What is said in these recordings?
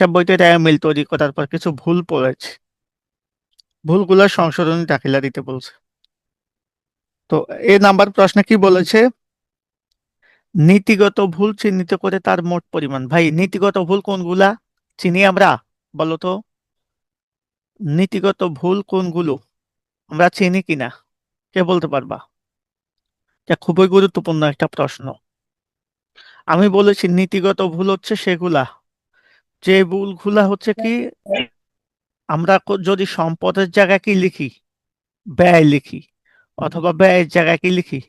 একটা বইতে মিল তৈরি করার পর কিছু ভুল পড়েছে, ভুলগুলো সংশোধনী দাখিলা দিতে বলছে। তো এ নাম্বার প্রশ্নে কি বলেছে? নীতিগত ভুল চিহ্নিত করে তার মোট পরিমাণ। ভাই, নীতিগত ভুল কোনগুলা চিনি আমরা? বলো তো, নীতিগত ভুল কোনগুলো আমরা চিনি কিনা, কে বলতে পারবা? এটা খুবই গুরুত্বপূর্ণ একটা প্রশ্ন। আমি বলেছি নীতিগত ভুল হচ্ছে সেগুলা, যে ভুলগুলা হচ্ছে কি, আমরা যদি সম্পদের জায়গায় কি লিখি, ব্যয় লিখি, অথবা ব্যয়ের জায়গায় কি লিখি,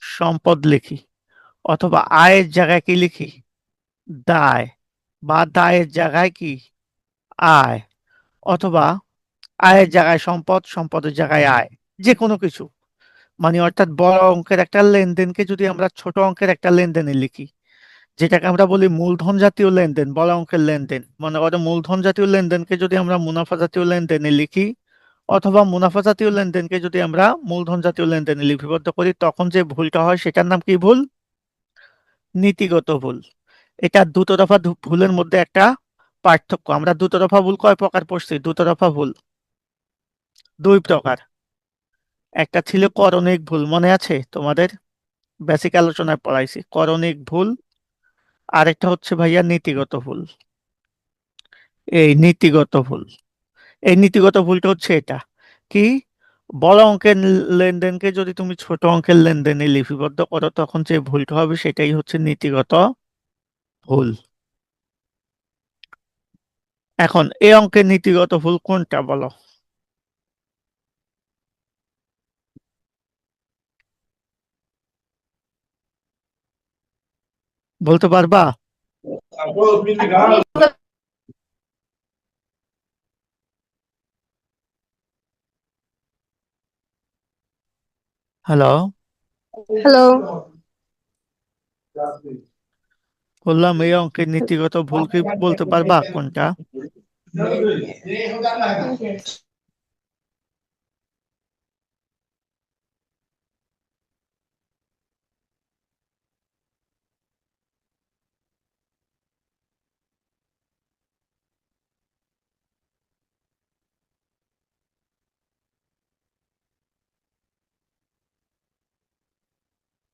সম্পদ লিখি, অথবা আয়ের জায়গায় কি লিখি, দায়, বা দায়ের জায়গায় কি, আয়, অথবা আয়ের জায়গায় সম্পদ, সম্পদের জায়গায় আয়, যে কোনো কিছু। মানে অর্থাৎ বড় অঙ্কের একটা লেনদেনকে যদি আমরা ছোট অঙ্কের একটা লেনদেনে লিখি, যেটাকে আমরা বলি মূলধন জাতীয় লেনদেন, বড় অঙ্কের লেনদেন, মনে করো মূলধন জাতীয় লেনদেনকে যদি আমরা মুনাফা জাতীয় লেনদেনে লিখি, অথবা মুনাফা জাতীয় লেনদেনকে যদি আমরা মূলধন জাতীয় লেনদেনে লিপিবদ্ধ করি, তখন যে ভুলটা হয় সেটার নাম কি ভুল? নীতিগত ভুল। এটা দুতরফা ভুলের মধ্যে একটা পার্থক্য। আমরা দুতরফা ভুল কয় প্রকার পড়ছি? দুতরফা ভুল দুই প্রকার। একটা ছিল করণিক ভুল, মনে আছে তোমাদের? বেসিক আলোচনায় পড়াইছি করণিক ভুল। আরেকটা হচ্ছে ভাইয়া নীতিগত ভুল। এই নীতিগত ভুল, এই নীতিগত ভুলটা হচ্ছে এটা কি, বড় অঙ্কের লেনদেনকে যদি তুমি ছোট অঙ্কের লেনদেনে লিপিবদ্ধ করো, তখন যে ভুলটা হবে সেটাই হচ্ছে নীতিগত ভুল। এখন এই অঙ্কের নীতিগত ভুল কোনটা বলো? বলতে পারবা? Hello, hello. বললাম এই অঙ্কের নীতিগত ভুল কি বলতে পারবা কোনটা?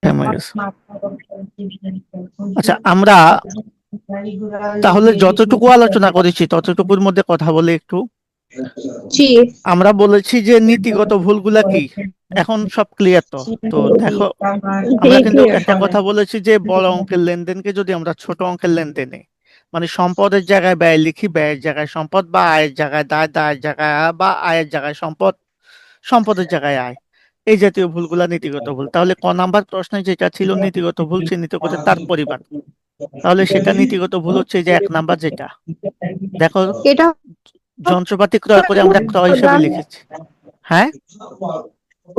থেমে গেছে। আচ্ছা, আমরা তাহলে যতটুকু আলোচনা করেছি ততটুকুর মধ্যে কথা বলে একটু। জি। আমরা বলেছি যে নীতিগত ভুলগুলা কি, এখন সব ক্লিয়ার তো? তো দেখো, আমরা কিন্তু একটা কথা বলেছি যে বড় অঙ্কের লেনদেনকে যদি আমরা ছোট অঙ্কের লেনদেনে, মানে সম্পদের জায়গায় ব্যয় লিখি, ব্যয়ের জায়গায় সম্পদ, বা আয়ের জায়গায় দায়, দায়ের জায়গায় আয়, বা আয়ের জায়গায় সম্পদ, সম্পদের জায়গায় আয়, এই জাতীয় ভুলগুলা নীতিগত ভুল। তাহলে ক নাম্বার প্রশ্নে যেটা ছিল নীতিগত ভুল চিহ্নিত করে তার পরিমাণ, তাহলে সেটা নীতিগত ভুল হচ্ছে এই যে এক নাম্বার যেটা। দেখো, এটা যন্ত্রপাতি ক্রয় করে আমরা ক্রয় হিসেবে প্রদান, লিখেছি। হ্যাঁ,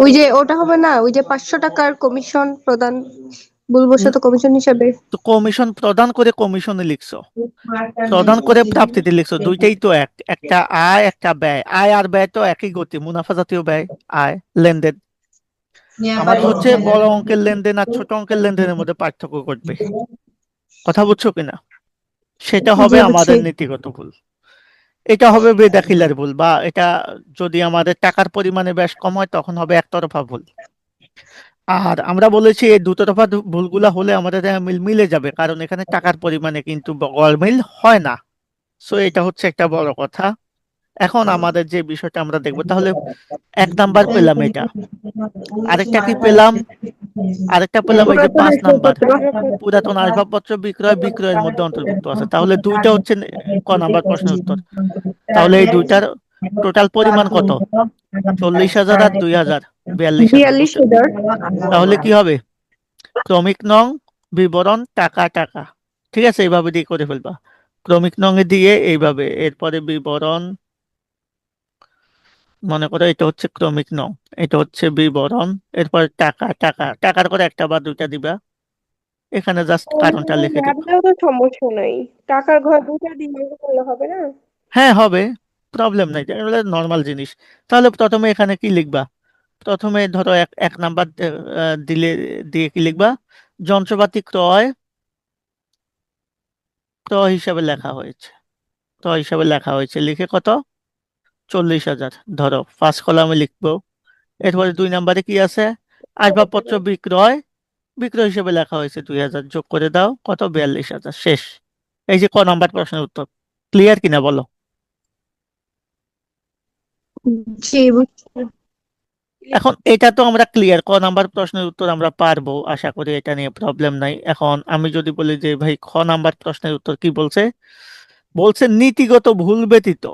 ওই যে ওটা হবে না, ওই যে 500 টাকার কমিশন প্রদান, ভুলবশত কমিশন হিসাবে। তো কমিশন প্রদান করে কমিশনে লিখছো, প্রদান করে প্রাপ্তিতে লিখছো, দুইটাই তো এক, একটা আয় একটা ব্যয়। আয় আর ব্যয় তো একই গতি, মুনাফা জাতীয় ব্যয়, আয়, লেনদেন। আমাদের হচ্ছে বড় অঙ্কের লেনদেন আর ছোট অঙ্কের লেনদেনের মধ্যে পার্থক্য ঘটবে, কথা বুঝছো কিনা? সেটা হবে জি, বুঝছি। আমাদের নীতিগত ভুল। এটা হবে বেদাখিলার ভুল, বা এটা যদি আমাদের টাকার পরিমাণে বেশ কম হয় তখন হবে একতরফা ভুল। আর আমরা বলেছি এই দুতরফা ভুলগুলা হলে আমাদের মিল মিলে যাবে, কারণ এখানে টাকার পরিমাণে কিন্তু গড়মিল হয় না। সো এটা হচ্ছে একটা বড় কথা। এখন আমাদের যে বিষয়টা আমরা দেখবো, তাহলে এক নাম্বার পেলাম এটা, আরেকটা কি পেলাম? আরেকটা পেলাম এই যে পুরাতন 5 নাম্বার, আসবাবপত্র। পুরাতন আসবাবপত্র বিক্রয়, বিক্রয়ের মধ্যে অন্তর্ভুক্ত আছে। তাহলে দুইটা হচ্ছে ক নাম্বার প্রশ্নের উত্তর। তাহলে এই দুইটার টোটাল পরিমাণ কত? 40,000 আর 2,000, 42,000, বুঝছো? 42,000। তাহলে কি হবে? ক্রমিক নং, বিবরণ, টাকা, টাকা, ঠিক আছে, এইভাবে দিয়ে করে ফেলবা। ক্রমিক নং এ দিয়ে এইভাবে, এরপরে বিবরণ, মনে করো এটা হচ্ছে ক্রমিক নং, এটা হচ্ছে বিবরণ, এরপর টাকা, টাকা, টাকার করে একটা বা দুইটা দিবা, এখানে জাস্ট কারণটা লিখে না দিবা। দিলেও তো সমস্যা নাই, টাকার ঘর দুটা দিলে করলে হবে না? হ্যাঁ, হবে, প্রবলেম নাই, এগুলো নর্মাল জিনিস। তাহলে প্রথমে এখানে কি লিখবা? প্রথমে ধরো এক এক নাম্বার দিলে, দিয়ে কি লিখবা? যন্ত্রপাতি ক্রয়, ক্রয় হিসাবে লেখা হয়েছে। ক্রয় হিসাবে লেখা হয়েছে, লিখে কত 40,000 ধরো, ফার্স্ট কলামে লিখবো। এরপরে 2 নম্বরে কি আছে, আসবাবপত্র বিক্রয়, বিক্রয় হিসেবে লেখা হয়েছে 2,000, যোগ করে দাও কত 42,000, শেষ। এই যে ক নাম্বার প্রশ্নের উত্তর। ক্লিয়ার কিনা বলো? জি, বুঝছি। এখন এটা তো আমরা ক্লিয়ার, ক নাম্বার প্রশ্নের উত্তর আমরা পারবো, আশা করি এটা নিয়ে প্রবলেম নাই। এখন আমি যদি বলি যে ভাই খ নাম্বার প্রশ্নের উত্তর কি বলছে, বলছে নীতিগত ভুল ব্যতীত।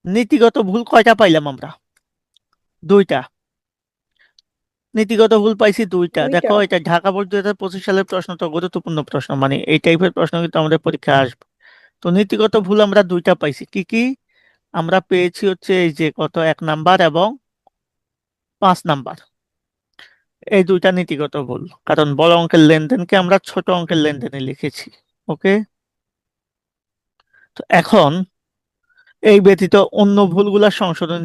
নীতিগত ভুল কয়টা পাইলাম আমরা? দুইটা। নীতিগত ভুল পাইছি দুইটা। দুইটা। দেখো এটা ঢাকা বোর্ড 2025 সালের প্রশ্ন, তো গুরুত্বপূর্ণ প্রশ্ন, মানে এই টাইপের প্রশ্ন কিন্তু আমাদের পরীক্ষায় আসবে। তো নীতিগত ভুল আমরা দুইটা পাইছি, কি কি? আমরা পেয়েছি হচ্ছে এই যে কত 1 নাম্বার এবং 5 নাম্বার, এই দুইটা নীতিগত ভুল, কারণ বড় অঙ্কের লেনদেনকে আমরা ছোট অঙ্কের লেনদেনে লিখেছি। ওকে, তো এখন এই ব্যতীত অন্য ভুলগুলা সংশোধন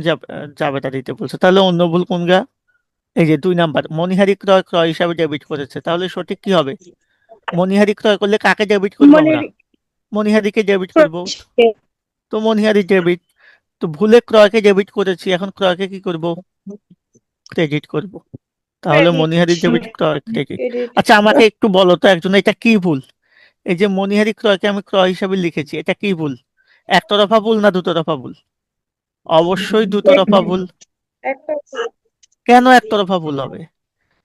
যাবেটা দিতে বলছে। তাহলে অন্য ভুল কোনগা? এই যে 2 নাম্বার, মনিহারি ক্রয় ক্রয় হিসাবে ডেবিট করেছে, তাহলে সঠিক কি হবে? মনিহারি ক্রয় করলে কাকে ডেবিট করবো মানে আমরা? মনিহারিকে ডেবিট করব। তো মনিহারি ডেবিট, তো ভুলে ক্রয়কে ডেবিট করেছি, এখন ক্রয়কে কি করব? ক্রেডিট করব। তাহলে ক্রেডিট। মনিহারি ডেবিট ক্রয় ক্রেডিট। ক্রেডিট। আচ্ছা আমাকে একটু বলো তো একজন, এটা কি ভুল? এই যে মনিহারি ক্রয়কে আমি ক্রয় হিসাবে লিখেছি, এটা কি ভুল? একতরফা ভুল না দুতরফা ভুল? অবশ্যই দুতরফা ভুল। একটা। কেন একতরফা ভুল হবে?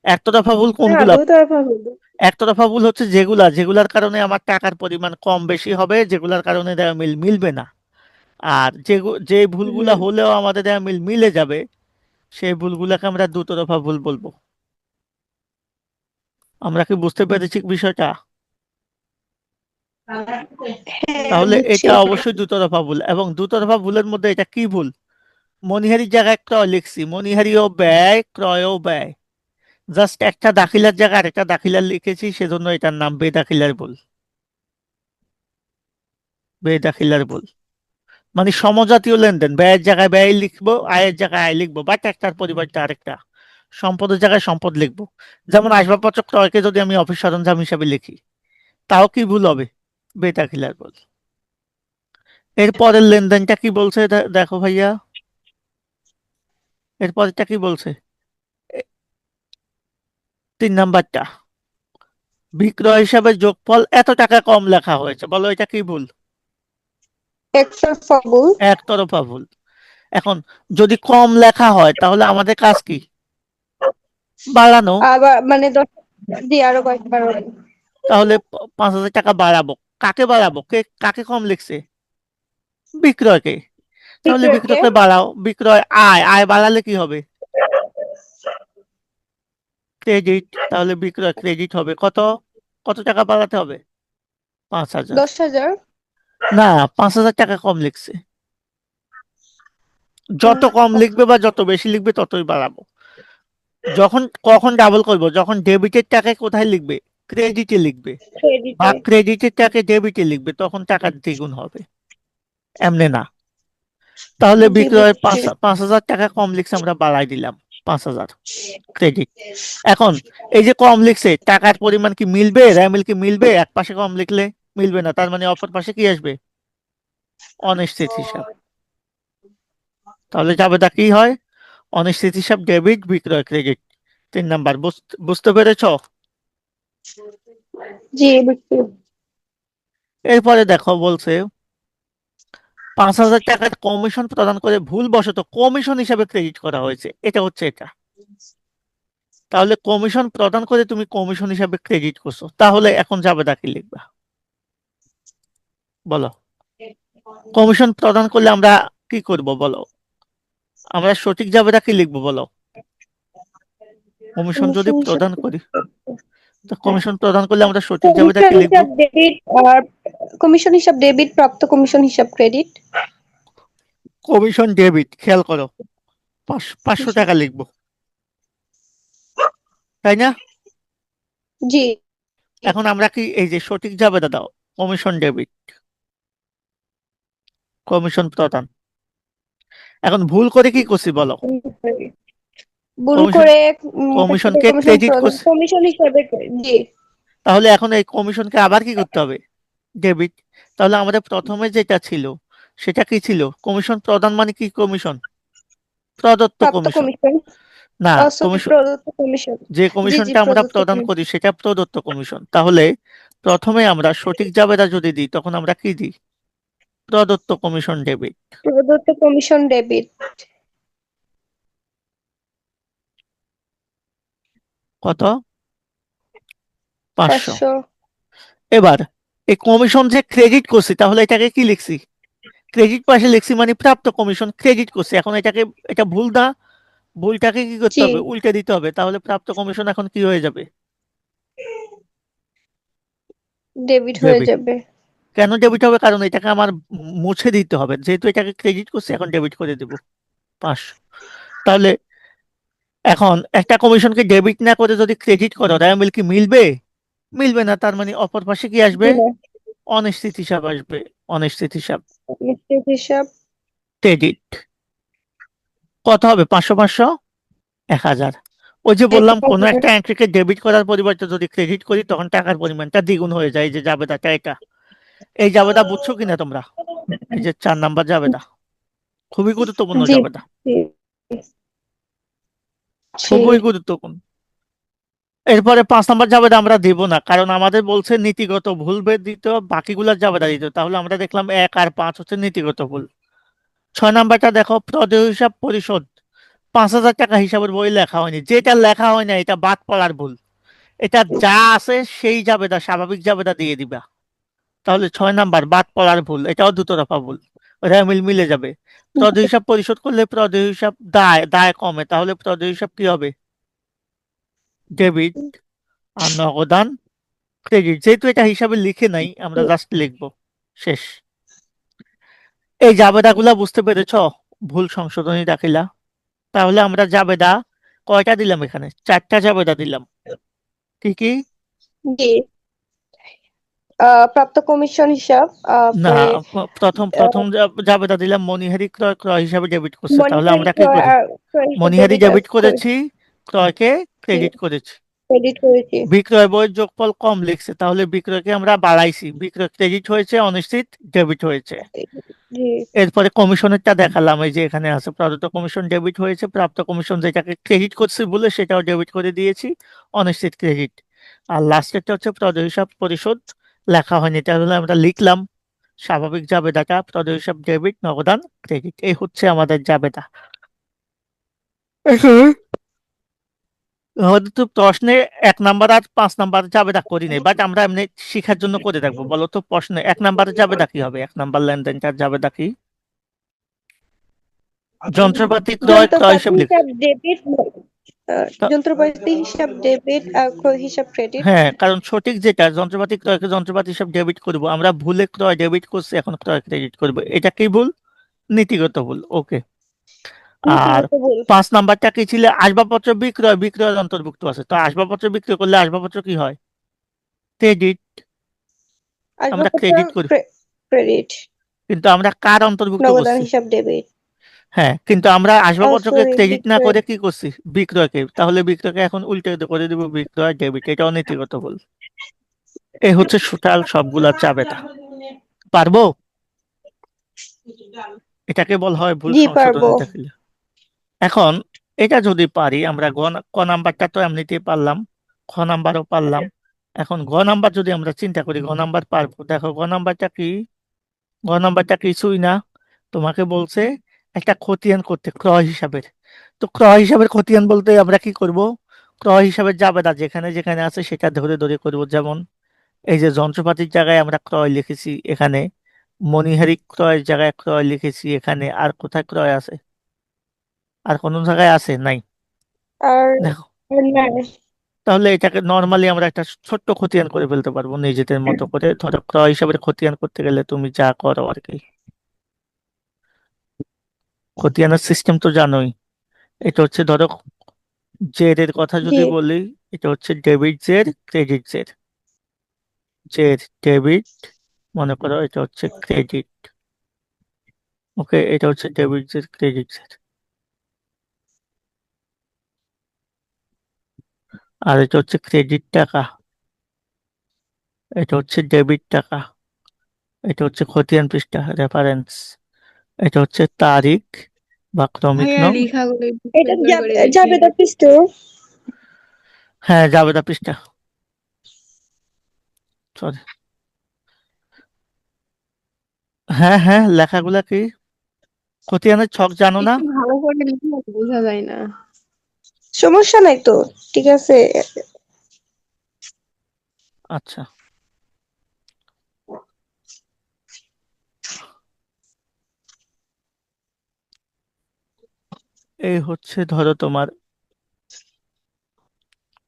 একতরফা ভুল না, কোনগুলা? দুতরফা হলো। একতরফা ভুল হচ্ছে যেগুলার কারণে আমার টাকার পরিমাণ কম বেশি হবে, যেগুলার কারণে দেয়া মিল মিলবে না। আর যে ভুলগুলা হুম। হলেও আমাদের দেয়া মিল মিলে যাবে, সেই ভুলগুলাকে আমরা দুতরফা ভুল বলবো। আমরা কি বুঝতে পেরেছি বিষয়টা? হ্যাঁ, তাহলে বুঝছি। এটা অবশ্যই দুতরফা ভুল, এবং দুতরফা ভুলের মধ্যে এটা কি ভুল? মনিহারির জায়গায় ক্রয় লিখছি, মনিহারিও ব্যয় ক্রয়ও ব্যয়, জাস্ট একটা দাখিলার জায়গায় আরেকটা দাখিলার লিখেছি, সেজন্য এটার নাম বেদাখিলার ভুল। বেদাখিলার ভুল মানে সমজাতীয় লেনদেন, ব্যয়ের জায়গায় ব্যয় লিখবো, আয়ের জায়গায় আয় লিখবো, বাট একটার পরিবর্তে আরেকটা। সম্পদের জায়গায় সম্পদ লিখবো। যেমন আসবাবপত্র ক্রয়কে যদি আমি অফিস সরঞ্জাম হিসাবে লিখি, তাও কি ভুল হবে? বেদাখিলার ভুল। এর পরের লেনদেনটা কি বলছে দেখো ভাইয়া, এর পরেরটা কি বলছে? 3 নাম্বারটা, বিক্রয় হিসাবে যোগফল এত টাকা কম লেখা হয়েছে, বলো এটা কি ভুল? একতরফা ভুল। একতরফা ভুল। এখন যদি কম লেখা হয় তাহলে আমাদের কাজ কি? বাড়ানো। আবার মানে 10 দিয়ে আরো কয়েকবার হবে। তাহলে 5,000 টাকা বাড়াবো। কাকে বাড়াবো? কাকে কম লিখছে? বিক্রয়কে। তাহলে বিক্রয়কে। বিক্রয়কে বাড়াও, বিক্রয় আয়, আয় বাড়ালে কি হবে? ক্রেডিট। তাহলে বিক্রয় ক্রেডিট হবে কত? কত টাকা বাড়াতে হবে? 5,000। 10,000। না, 5,000 টাকা কম লিখছে। যত কম লিখবে বা যত বেশি লিখবে ততই বাড়াবো। কখন ডাবল করব? যখন ডেবিটের টাকায় কোথায় লিখবে? ক্রেডিটে লিখবে। বা ক্রেডিটে। ক্রেডিটের টাকা ডেবিটে লিখবে, তখন টাকার দ্বিগুণ হবে। এমনি না। তাহলে জি, বিক্রয় বুঝছি। 5,000 টাকা কম লিখছে, আমরা বাড়াই দিলাম 5,000 ক্রেডিট। এখন এই যে কম লিখছে, টাকার পরিমাণ কি মিলবে? র্যামিল কি মিলবে? এক পাশে কম লিখলে মিলবে না, তার মানে অপর পাশে কি আসবে? অনিশ্চিত হিসাব। তাহলে যাবেটা কি হয়? অনিশ্চিত হিসাব ডেবিট, বিক্রয় ক্রেডিট। 3 নাম্বার বুঝতে পেরেছো? জি, বুঝছি। এরপরে দেখো বলছে 5,000 টাকার কমিশন প্রদান করে ভুলবশত কমিশন হিসাবে ক্রেডিট করা হয়েছে, এটা হচ্ছে এটা। তাহলে কমিশন প্রদান করে তুমি কমিশন হিসাবে ক্রেডিট করছো, তাহলে এখন যাবেটা কি লিখবা বলো? কমিশন প্রদান করলে আমরা কি করব বলো? আমরা সঠিক যাবেটা কি লিখবো বলো? কমিশন যদি কমিশন হিসাব। প্রদান করি, তো কমিশন প্রদান করলে আমরা সঠিক যাবেটা কমিশন কি লিখবো? হিসাব ডেবিট আর কমিশন হিসাব ডেবিট, প্রাপ্ত কমিশন হিসাব ক্রেডিট। কমিশন ডেবিট, খেয়াল করো, 500 টাকা লিখবো, তাই না? জি। এখন আমরা কি এই যে সঠিক যাবেটা দাও, কমিশন ডেবিট, কমিশন প্রদান। এখন ভুল করে কি করছি বলো? ভুল কমিশন করে কমিশনকে কমিশন ক্রেডিট করছি। কমিশন হিসাবে। জি। তাহলে এখন এই কমিশনকে আবার কি করতে হবে? ডেবিট। তাহলে আমাদের প্রথমে যেটা ছিল সেটা কি ছিল? কমিশন প্রদান মানে কি? কমিশন প্রদত্ত প্রাপ্ত কমিশন। কমিশন। না, সরি, কমিশন, প্রদত্ত কমিশন। যে জি জি, কমিশনটা আমরা প্রদত্ত প্রদান কমিশন। করি সেটা প্রদত্ত কমিশন। তাহলে প্রথমে আমরা সঠিক জাবেদা যদি দিই তখন আমরা কি দিই? প্রদত্ত কমিশন ডেবিট। প্রদত্ত কমিশন ডেবিট। কত? 500। 500। এবার এই কমিশন যে ক্রেডিট করছি তাহলে এটাকে কি লিখছি? ক্রেডিট পাশে লিখছি মানে প্রাপ্ত কমিশন ক্রেডিট করছি। এখন এটাকে, এটা ভুল না? ভুলটাকে কি করতে জি, হবে? উল্টে দিতে হবে। তাহলে প্রাপ্ত কমিশন এখন কি হয়ে যাবে? ডেবিট হয়ে ডেবিট। যাবে। কেন ডেবিট হবে? কারণ এটাকে আমার মুছে দিতে হবে, যেহেতু এটাকে ক্রেডিট করছি এখন ডেবিট করে দেব 500। তাহলে এখন একটা কমিশনকে ডেবিট না করে যদি ক্রেডিট করো তাহলে কি মিলবে? মিলবে না। তার মানে অপর পাশে কি আসবে? জি না, অনিশ্চিত হিসাব আসবে। অনিশ্চিত হিসাব, নিশ্চিত হিসাব। ক্রেডিট। কত হবে? 500 500 1000। ওই যে বললাম, কোনো 1000। একটা এন্ট্রিকে ডেবিট করার পরিবর্তে যদি ক্রেডিট করি তখন টাকার পরিমাণটা দ্বিগুণ হয়ে যায়। এই যে জাবেদাটা এটা, এই জাবেদা বুঝছো কিনা তোমরা? এই যে 4 নাম্বার জাবেদা, খুবই গুরুত্বপূর্ণ জি জাবেদা, জি জি। খুবই গুরুত্বপূর্ণ। এরপরে 5 নাম্বার জাবেদা আমরা দিব না, কারণ আমাদের বলছে নীতিগত ভুল বের দিতে হবে, বাকিগুলোর জাবেদা দিতে হবে। তাহলে আমরা দেখলাম 1 আর 5 হচ্ছে নীতিগত ভুল। 6 নাম্বারটা দেখো, প্রদেয় হিসাব পরিশোধ। 5,000 টাকা হিসাবের বই লেখা হয়নি, যেটা লেখা হয় না এটা বাদ পড়ার ভুল। এটা যা আছে সেই জাবেদা, স্বাভাবিক জাবেদা দিয়ে দিবা। তাহলে 6 নাম্বার বাদ পড়ার ভুল, এটাও দুতরফা ভুল, ওটা মিলে যাবে। প্রদেয় হিসাব পরিশোধ করলে প্রদেয় হিসাব দায় দায় কমে, তাহলে প্রদেয় হিসাব কি হবে? ডেবিট। আর নগদান ক্রেডিট। যেহেতু এটা হিসাবে লিখে নাই আমরা জাস্ট লিখবো, শেষ। এই জাবেদাগুলা বুঝতে পেরেছ? ভুল সংশোধনী দাখিলা। তাহলে আমরা জাবেদা কয়টা দিলাম? এখানে 4টা জাবেদা দিলাম। কি কি? জি। প্রাপ্ত কমিশন হিসাব, না, পরে প্রথম প্রথম জাবেদা দিলাম মনিহারি ক্রয় ক্রয় হিসাবে ডেবিট করছে। তাহলে মনিহারি আমরা কি ক্রয় করি? ক্রয় হিসাব মনিহারি ডেবিট ডেবিট করেছি, ক্রয়কে ক্রেডিট করেছি। ক্রেডিট করেছি। বিক্রয় বইয়ের যোগফল কম লিখছে, তাহলে বিক্রয়কে আমরা বাড়াইছি, বিক্রয় ক্রেডিট হয়েছে, অনিশ্চিত ডেবিট হয়েছে। জি। এরপরে কমিশনেরটা দেখালাম, এই যে এখানে আছে প্রদত্ত কমিশন ডেবিট হয়েছে, প্রাপ্ত কমিশন যেটাকে ক্রেডিট করছি বলে সেটাও ডেবিট করে দিয়েছি, অনিশ্চিত ক্রেডিট। আর লাস্টেরটা হচ্ছে প্রদেয় হিসাব পরিশোধ, লেখা হয়নি, তাহলে আমরা লিখলাম স্বাভাবিক জাবেদাটা প্রদেয় হিসাব ডেবিট, নগদান ক্রেডিট। এই হচ্ছে আমাদের জাবেদা। এখন আমাদের তো প্রশ্নে 1 নাম্বার আর 5 নাম্বার জাবেদা করি নাই, বাট আমরা এমনি শিখার জন্য করে রাখবো। বলো তো প্রশ্নে 1 নাম্বারের জাবেদা কি হবে? 1 নাম্বার লেনদেনটার জাবেদা কি? যন্ত্রপাতি ক্রয় ক্রয় যন্ত্রপাতি হিসাব লিখ। হিসাব ডেবিট। তা- যন্ত্রপাতি হিসাব ডেবিট আর ক্রয় হিসাব ক্রেডিট। হ্যাঁ, কারণ সঠিক যেটা যন্ত্রপাতি ক্রয়কে যন্ত্রপাতি হিসাব ডেবিট করব, আমরা ভুলে ক্রয় ডেবিট করছি, এখন ক্রয় ক্রেডিট করব। এটা কি ভুল? নীতিগত ভুল। ওকে। আর নীতিগত ভুল। 5 নাম্বারটা কি ছিল? আসবাবপত্র বিক্রয়, বিক্রয়ের অন্তর্ভুক্ত আছে। তো আসবাবপত্র বিক্রয় করলে আসবাবপত্র কি হয়? ক্রেডিট। আমরা আসবাবপত্র ক্রেডিট করি, ক্রেডিট। কিন্তু আমরা কার অন্তর্ভুক্ত নগদান করছি? হিসাব ডেবিট। হ্যাঁ, কিন্তু আমরা আসবাবপত্রকে সরি, ক্রেডিট না বিক্রয়। করে কি করছি? বিক্রয়কে। তাহলে বিক্রয়কে এখন উল্টে করে দিব বিক্রয় ডেবিট, এটাও নীতিগত ভুল। এই হচ্ছে টোটাল সবগুলা চাবেতা। পারবো? এটাকে বলা হয় ভুল জি, পারবো। সংশোধনী দাখিলা। এখন এটা যদি পারি আমরা, ক নাম্বারটা তো এমনিতেই পারলাম, খ নাম্বারও পারলাম। এখন ঘ নাম্বার যদি আমরা চিন্তা করি, ঘ নাম্বার পারবো। দেখো ঘ নাম্বারটা কি? ঘ নাম্বারটা কিছুই না, তোমাকে বলছে একটা খতিয়ান করতে ক্রয় হিসাবের। তো ক্রয় হিসাবের খতিয়ান বলতে আমরা কি করব? ক্রয় হিসাবের জাবেদা যেখানে যেখানে আছে সেটা ধরে ধরে করব। যেমন এই যে যন্ত্রপাতির জায়গায় আমরা ক্রয় লিখেছি এখানে, মনিহারি ক্রয়ের জায়গায় ক্রয় লিখেছি এখানে, আর কোথায় ক্রয় আছে? আর কোন জায়গায় আছে? নাই। আর দেখো, আর নাই। তাহলে এটাকে নর্মালি আমরা একটা ছোট্ট খতিয়ান করে ফেলতে পারবো নিজেদের মতো করে। ধরো ক্রয় হিসাবে খতিয়ান করতে গেলে তুমি যা করো আর কি, খতিয়ানের সিস্টেম তো জানোই। এটা হচ্ছে ধরো জেড এর কথা জি। যদি বলি, এটা হচ্ছে debit Z, credit Z. Z debit, মনে করো এটা হচ্ছে ক্রেডিট। ওকে, এটা হচ্ছে ডেবিট জেড, ক্রেডিট জেড। আর এটা হচ্ছে ক্রেডিট টাকা, এটা হচ্ছে ডেবিট টাকা। এটা হচ্ছে খতিয়ান পৃষ্ঠা রেফারেন্স, এটা হচ্ছে তারিখ বা ক্রমিক ভাইয়া নং। লেখাগুলো একটু এটা সুন্দর করে লিখেন। জাবেদা পৃষ্ঠ। হ্যাঁ, জাবেদা পৃষ্ঠা, সরি। হ্যাঁ হ্যাঁ, লেখাগুলা কি? খতিয়ানের ছক জানো না? একটু ভালো করে লিখলে বোঝা যায় না। সমস্যা নাই তো, ঠিক আছে। আচ্ছা, এই হচ্ছে ধরো তোমার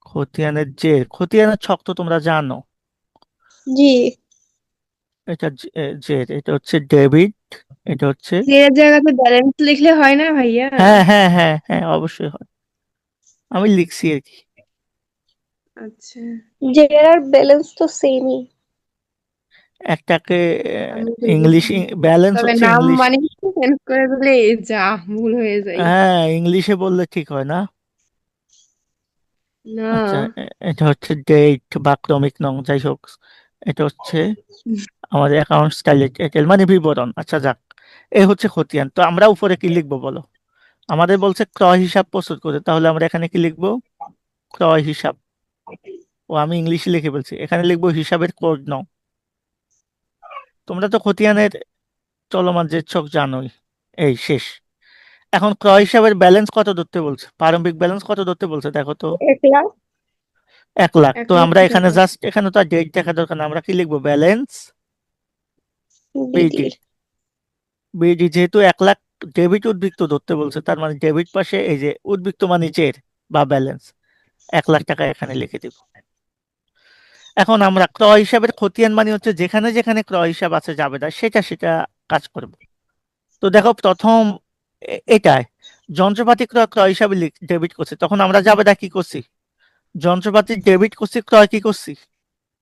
খতিয়ানের ছক তো তোমরা জানো। জি। এটা জের, এটা হচ্ছে ডেবিট, এটা হচ্ছে। এর জায়গাতে ব্যালেন্স লিখলে হয় না ভাইয়া? হ্যাঁ হ্যাঁ হ্যাঁ হ্যাঁ, অবশ্যই হয়, আমি লিখছি আর কি। আচ্ছা, জেরার ব্যালেন্স তো সেমই। একটাকে আমি তো ইংলিশ, বুঝি। ব্যালেন্স তবে হচ্ছে নাম ইংলিশ। মানে চেঞ্জ করে দিলে যা ভুল হয়ে যায়। হ্যাঁ, ইংলিশে বললে ঠিক হয় না। না। আচ্ছা, এটা হচ্ছে ডেট বা ক্রমিক নং, যাই হোক। এটা হচ্ছে আমাদের অ্যাকাউন্ট টাইটেল মানে বিবরণ। আচ্ছা যাক, এ হচ্ছে খতিয়ান। তো আমরা উপরে কি লিখবো বলো? আমাদের বলছে ক্রয় হিসাব প্রস্তুত করে, তাহলে আমরা এখানে কি লিখবো? ক্রয় হিসাব। ও, আমি ইংলিশে লিখে বলছি, এখানে লিখবো হিসাবের কোড নং। তোমরা তো খতিয়ানের চলমান যে ছক জানোই। এই শেষ। এখন ক্রয় হিসাবের ব্যালেন্স কত ধরতে বলছে, প্রারম্ভিক ব্যালেন্স কত ধরতে বলছে দেখো তো। 1 লাখ। 1 লাখ। এক তো লক্ষ আমরা এখানে টাকা জাস্ট, এখানে তো আর ডেট দেখা দরকার না, আমরা কি লিখবো? Balance BD. বিডি। বিডি যেহেতু 1 লাখ ডেবিট উদ্বৃত্ত ধরতে বলছে, তার মানে ডেবিট পাশে এই যে উদ্বৃত্ত মানে চের বা ব্যালেন্স, 1 লাখ টাকা এখানে লিখে দিব। এখন আমরা ক্রয় হিসাবের খতিয়ান মানে হচ্ছে যেখানে যেখানে ক্রয় হিসাব আছে জাবেদা, সেটা সেটা কাজ করব। তো দেখো প্রথম এটায় যন্ত্রপাতি ক্রয় ক্রয় হিসাবে ডেবিট করছে, তখন আমরা জাবেদা কি করছি? যন্ত্রপাতি ডেবিট করছি, ক্রয় কি করছি?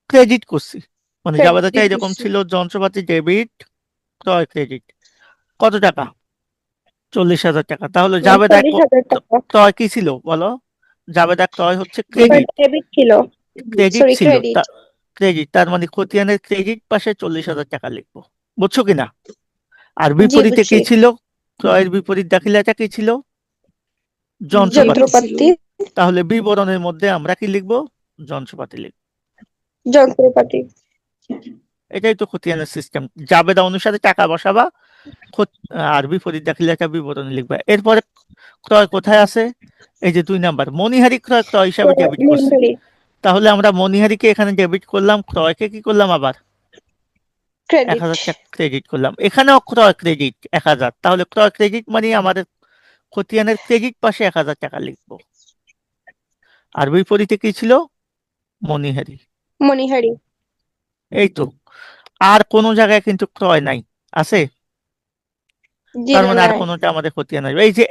ক্রেডিট করছি। মানে জাবেদাটা ক্রেডিট এরকম করছি। ছিল, যন্ত্রপাতি ডেবিট, ক্রয় ক্রেডিট। কত টাকা? 40,000 টাকা। তাহলে মানে জাবেদা 40,000 টাকা। ক্রয় কি ছিল বলো? জাবেদা ক্রয় হচ্ছে ক্রেডিট, ডেবিট ছিল। ক্রেডিট সরি, ছিল। ক্রেডিট। ক্রেডিট, তার মানে খতিয়ানের ক্রেডিট পাশে 40,000 টাকা লিখবো। বুঝছো কিনা? আর জি, বিপরীতে বুঝছি। কি ছিল? ক্রয়ের বিপরীত দাখিলাটা কি ছিল? যন্ত্রপাতি। ডেবিট ছিল। যন্ত্রপাতি। তাহলে বিবরণের মধ্যে আমরা কি লিখবো? যন্ত্রপাতি লিখবো। যন্ত্রপাতি। এটাই তো খতিয়ানের সিস্টেম, জাবেদা অনুসারে টাকা বসাবা, আর বিপরীত দাখিলাটা বিবরণে লিখবা। এরপরে ক্রয় কোথায় আছে? এই যে 2 নাম্বার, মনিহারি ক্রয় ক্রয় হিসাবে ডেবিট করছি। মনিহারি। তাহলে আমরা মনিহারিকে এখানে ডেবিট করলাম, ক্রয়কে কি করলাম আবার? এক ক্রেডিট। হাজার টাকা ক্রেডিট করলাম। এখানেও ক্রয় ক্রেডিট 1,000, তাহলে ক্রয় ক্রেডিট মানে আমাদের খতিয়ানের ক্রেডিট পাশে 1,000 টাকা লিখবো। আর বিপরীতে কি ছিল? মনিহারি। মনিহারি। এই তো। আর কোনো জায়গায় কিন্তু ক্রয় নাই, আছে? জি তার না, মানে আর নাই। কোনোটা আমাদের খতিয়ান আসবে। এই যে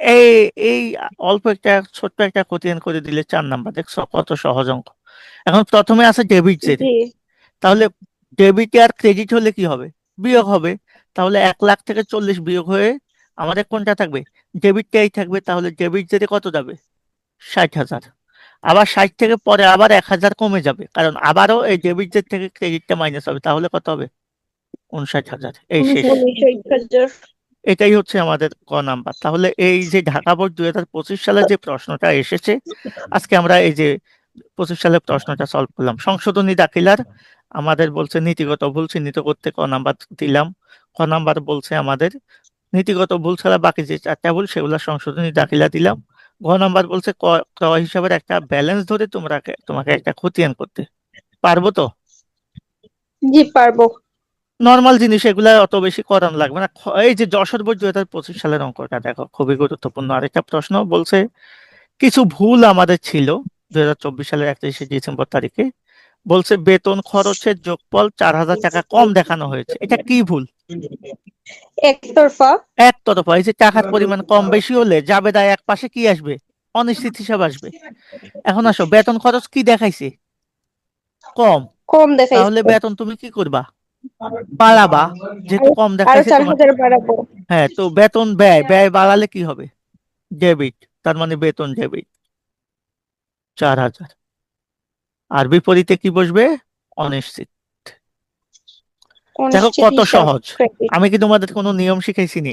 এই অল্প একটা ছোট্ট একটা খতিয়ান করে দিলে 4 নাম্বার, দেখছো কত সহজ অঙ্ক। এখন প্রথমে আছে ডেবিট জেরে, জি। তাহলে ডেবিট আর ক্রেডিট হলে কি হবে? বিয়োগ হবে। তাহলে 1 লাখ থেকে 40 বিয়োগ হয়ে আমাদের কোনটা থাকবে? ডেবিটটাই থাকবে। তাহলে ডেবিট জেরে কত যাবে? 60,000। আবার 60 থেকে পরে আবার 1,000 কমে যাবে, কারণ আবারও এই ডেবিট জের থেকে ক্রেডিটটা মাইনাস হবে, তাহলে কত হবে? 59,000। এই শেষ। 19,000। এটাই হচ্ছে আমাদের ক নাম্বার। তাহলে এই যে ঢাকা বোর্ড 2025 সালে যে প্রশ্নটা এসেছে, আজকে আমরা এই যে 25 সালের প্রশ্নটা সলভ করলাম। সংশোধনী দাখিলার আমাদের বলছে নীতিগত ভুল চিহ্নিত করতে ক নাম্বার দিলাম। খ নাম্বার বলছে আমাদের নীতিগত ভুল ছাড়া বাকি যে 4টা ভুল সেগুলো সংশোধনী দাখিলা দিলাম। ঘ নাম্বার বলছে ক্রয় হিসাবের একটা ব্যালেন্স ধরে তোমাকে একটা খতিয়ান করতে পারবো তো। জি, পারবো। নর্মাল জিনিস, এগুলা অত বেশি করানো লাগবে না। এই যে যশোর বোর্ড 2025 সালের অঙ্কটা দেখো, খুবই গুরুত্বপূর্ণ আরেকটা প্রশ্ন। বলছে কিছু ভুল আমাদের ছিল 2024 সালের 31শে ডিসেম্বর তারিখে। বলছে বেতন খরচের যোগফল 4,000 টাকা কম দেখানো হয়েছে, এটা কি ভুল? একতরফা। একতরফা। এই যে টাকার পরিমাণ কম বেশি হলে জাবেদা এক পাশে কি আসবে? অনিশ্চিত হিসাব আসবে। এখন আসো, বেতন খরচ কি দেখাইছে? কম। কম তাহলে দেখাইছে। বেতন তুমি কি করবা? বাড়াবা, যেহেতু আরো কম আরো দেখাইছে চার তোমার। হাজার বাড়াবো। হ্যাঁ, তো বেতন ব্যয়, ব্যয় বাড়ালে কি হবে? ডেবিট, তার মানে বেতন ডেবিট 4,000। আর বিপরীতে কি বসবে? অনিশ্চিত। দেখো অনিশ্চিত কত হিসাব সহজ। ক্রেডিট। আমি কি তোমাদের কোনো নিয়ম শিখাইছি নি?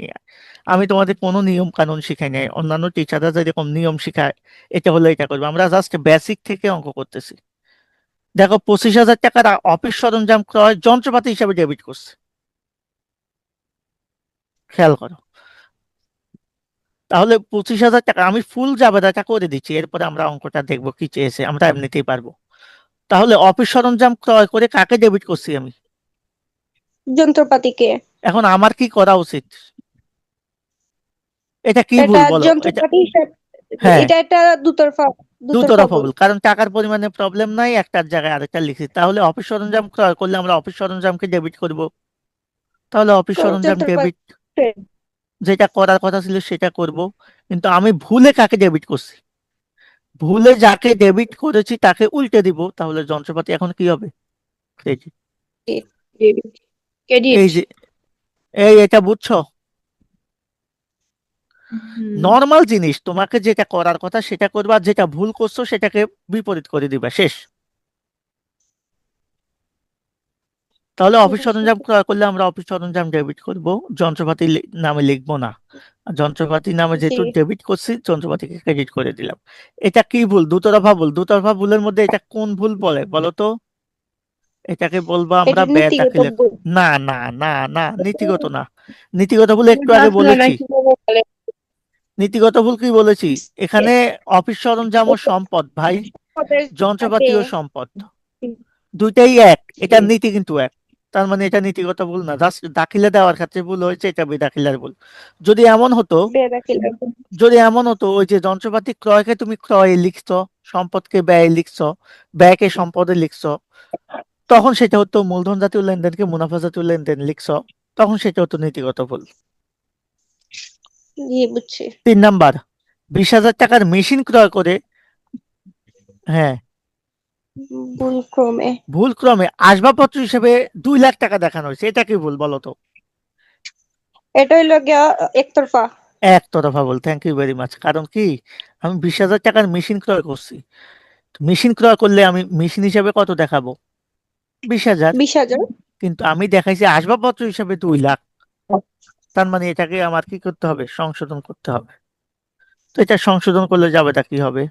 আমি তোমাদের কোনো নিয়ম কানুন শিখাই নাই। অন্যান্য টিচাররা যেরকম নিয়ম শিখায়, এটা হলে এটা করবে, আমরা জাস্ট বেসিক থেকে অঙ্ক করতেছি। দেখো 25,000 টাকার অফিস সরঞ্জাম ক্রয় যন্ত্রপাতি হিসাবে ডেবিট করছে, খেয়াল করো। তাহলে 25,000 টাকা আমি ফুল জাবেদাটা করে দিচ্ছি, এরপরে আমরা অঙ্কটা দেখবো কি চেয়েছে, আমরা এমনিতেই পারবো। তাহলে অফিস সরঞ্জাম ক্রয় করে কাকে ডেবিট করছি আমি? যন্ত্রপাতিকে। এখন আমার কি করা উচিত? এটা কি এটা ভুল বলো এটা? যন্ত্রপাতি হিসাব, হ্যাঁ, এটা একটা দুতরফা দুতরফা দুতরফা ভুল। ভুল, কারণ টাকার পরিমাণে প্রবলেম নাই, একটার জায়গায় আরেকটা লিখছি। তাহলে অফিস সরঞ্জাম ক্রয় করলে আমরা অফিস সরঞ্জামকে ডেবিট করব, তাহলে অফিস সরঞ্জাম যন্ত্রপাতি ডেবিট, যেটা করার কথা ছিল সেটা করব। কিন্তু আমি ভুলে কাকে ডেবিট করছি? ভুলে যাকে ডেবিট করেছি তাকে উল্টে দিব, তাহলে যন্ত্রপাতি এখন কি হবে? ক্রেডিট। Debit credit. এই যে, এটা বুঝছো? হুম। নর্মাল জিনিস, তোমাকে যেটা করার কথা সেটা করবা, আর যেটা ভুল করছো সেটাকে বিপরীত করে দিবা, শেষ। তাহলে অফিস সরঞ্জাম ক্রয় করলে আমরা অফিস সরঞ্জাম ডেবিট করব, যন্ত্রপাতি নামে লিখবো না। আর যন্ত্রপাতি নামে জি, যেহেতু ডেবিট করছি, যন্ত্রপাতিকে ক্রেডিট করে দিলাম। এটা কি ভুল? দুতরফা ভুল। দুতরফা ভুলের মধ্যে এটা কোন ভুল পড়ে বলো তো? এটাকে বলবো আমরা এটা ব্যয় নীতিগত দাখিলে। ভুল। না না না না, নীতিগত না। নীতিগত ভুল একটু আগে আসলে না বলেছি। কিভাবে বলে? নীতিগত ভুল কি বলেছি? এখানে অফিস সরঞ্জাম ও সম্পদ ভাই, ওদের সাথে যন্ত্রপাতিও সম্পদ, দুইটাই এক। এটা নীতি কিন্তু এক। তার মানে এটা নীতিগত ভুল না, জাস্ট দাখিলে দেওয়ার ক্ষেত্রে ভুল হয়েছে, এটা বেদাখিলার ভুল। যদি এমন হতো, বেদাখিলার ভুল। ওই যে যন্ত্রপাতি ক্রয়কে তুমি ক্রয়ে লিখছো, সম্পদকে ব্যয়ে লিখছো, ব্যয়কে সম্পদে লিখছো, তখন সেটা হতো মূলধন জাতীয় লেনদেনকে মুনাফা জাতীয় লেনদেন লিখছো, তখন সেটা হতো নীতিগত ভুল। জি, বুঝছি। 3 নাম্বার, 20,000 টাকার মেশিন ক্রয় করে, হ্যাঁ, ভুল ক্রমে। ভুল ক্রমে আসবাবপত্র হিসেবে 2 লাখ টাকা দেখানো হয়েছে, এটা কি ভুল বলো তো? এটা হইলো গিয়া একতরফা। একতরফা ভুল। Thank you very much. কারণ কি, আমি 20,000 টাকার মেশিন ক্রয় করছি। মেশিন ক্রয় করলে আমি মেশিন হিসেবে কত দেখাবো? 20,000। 20,000। কিন্তু আমি দেখাইছি আসবাবপত্র হিসেবে 2 লাখ। তার মানে এটাকে আমার কি করতে হবে? সংশোধন করতে হবে। তো এটা সংশোধন করলে যাবেটা কি হবে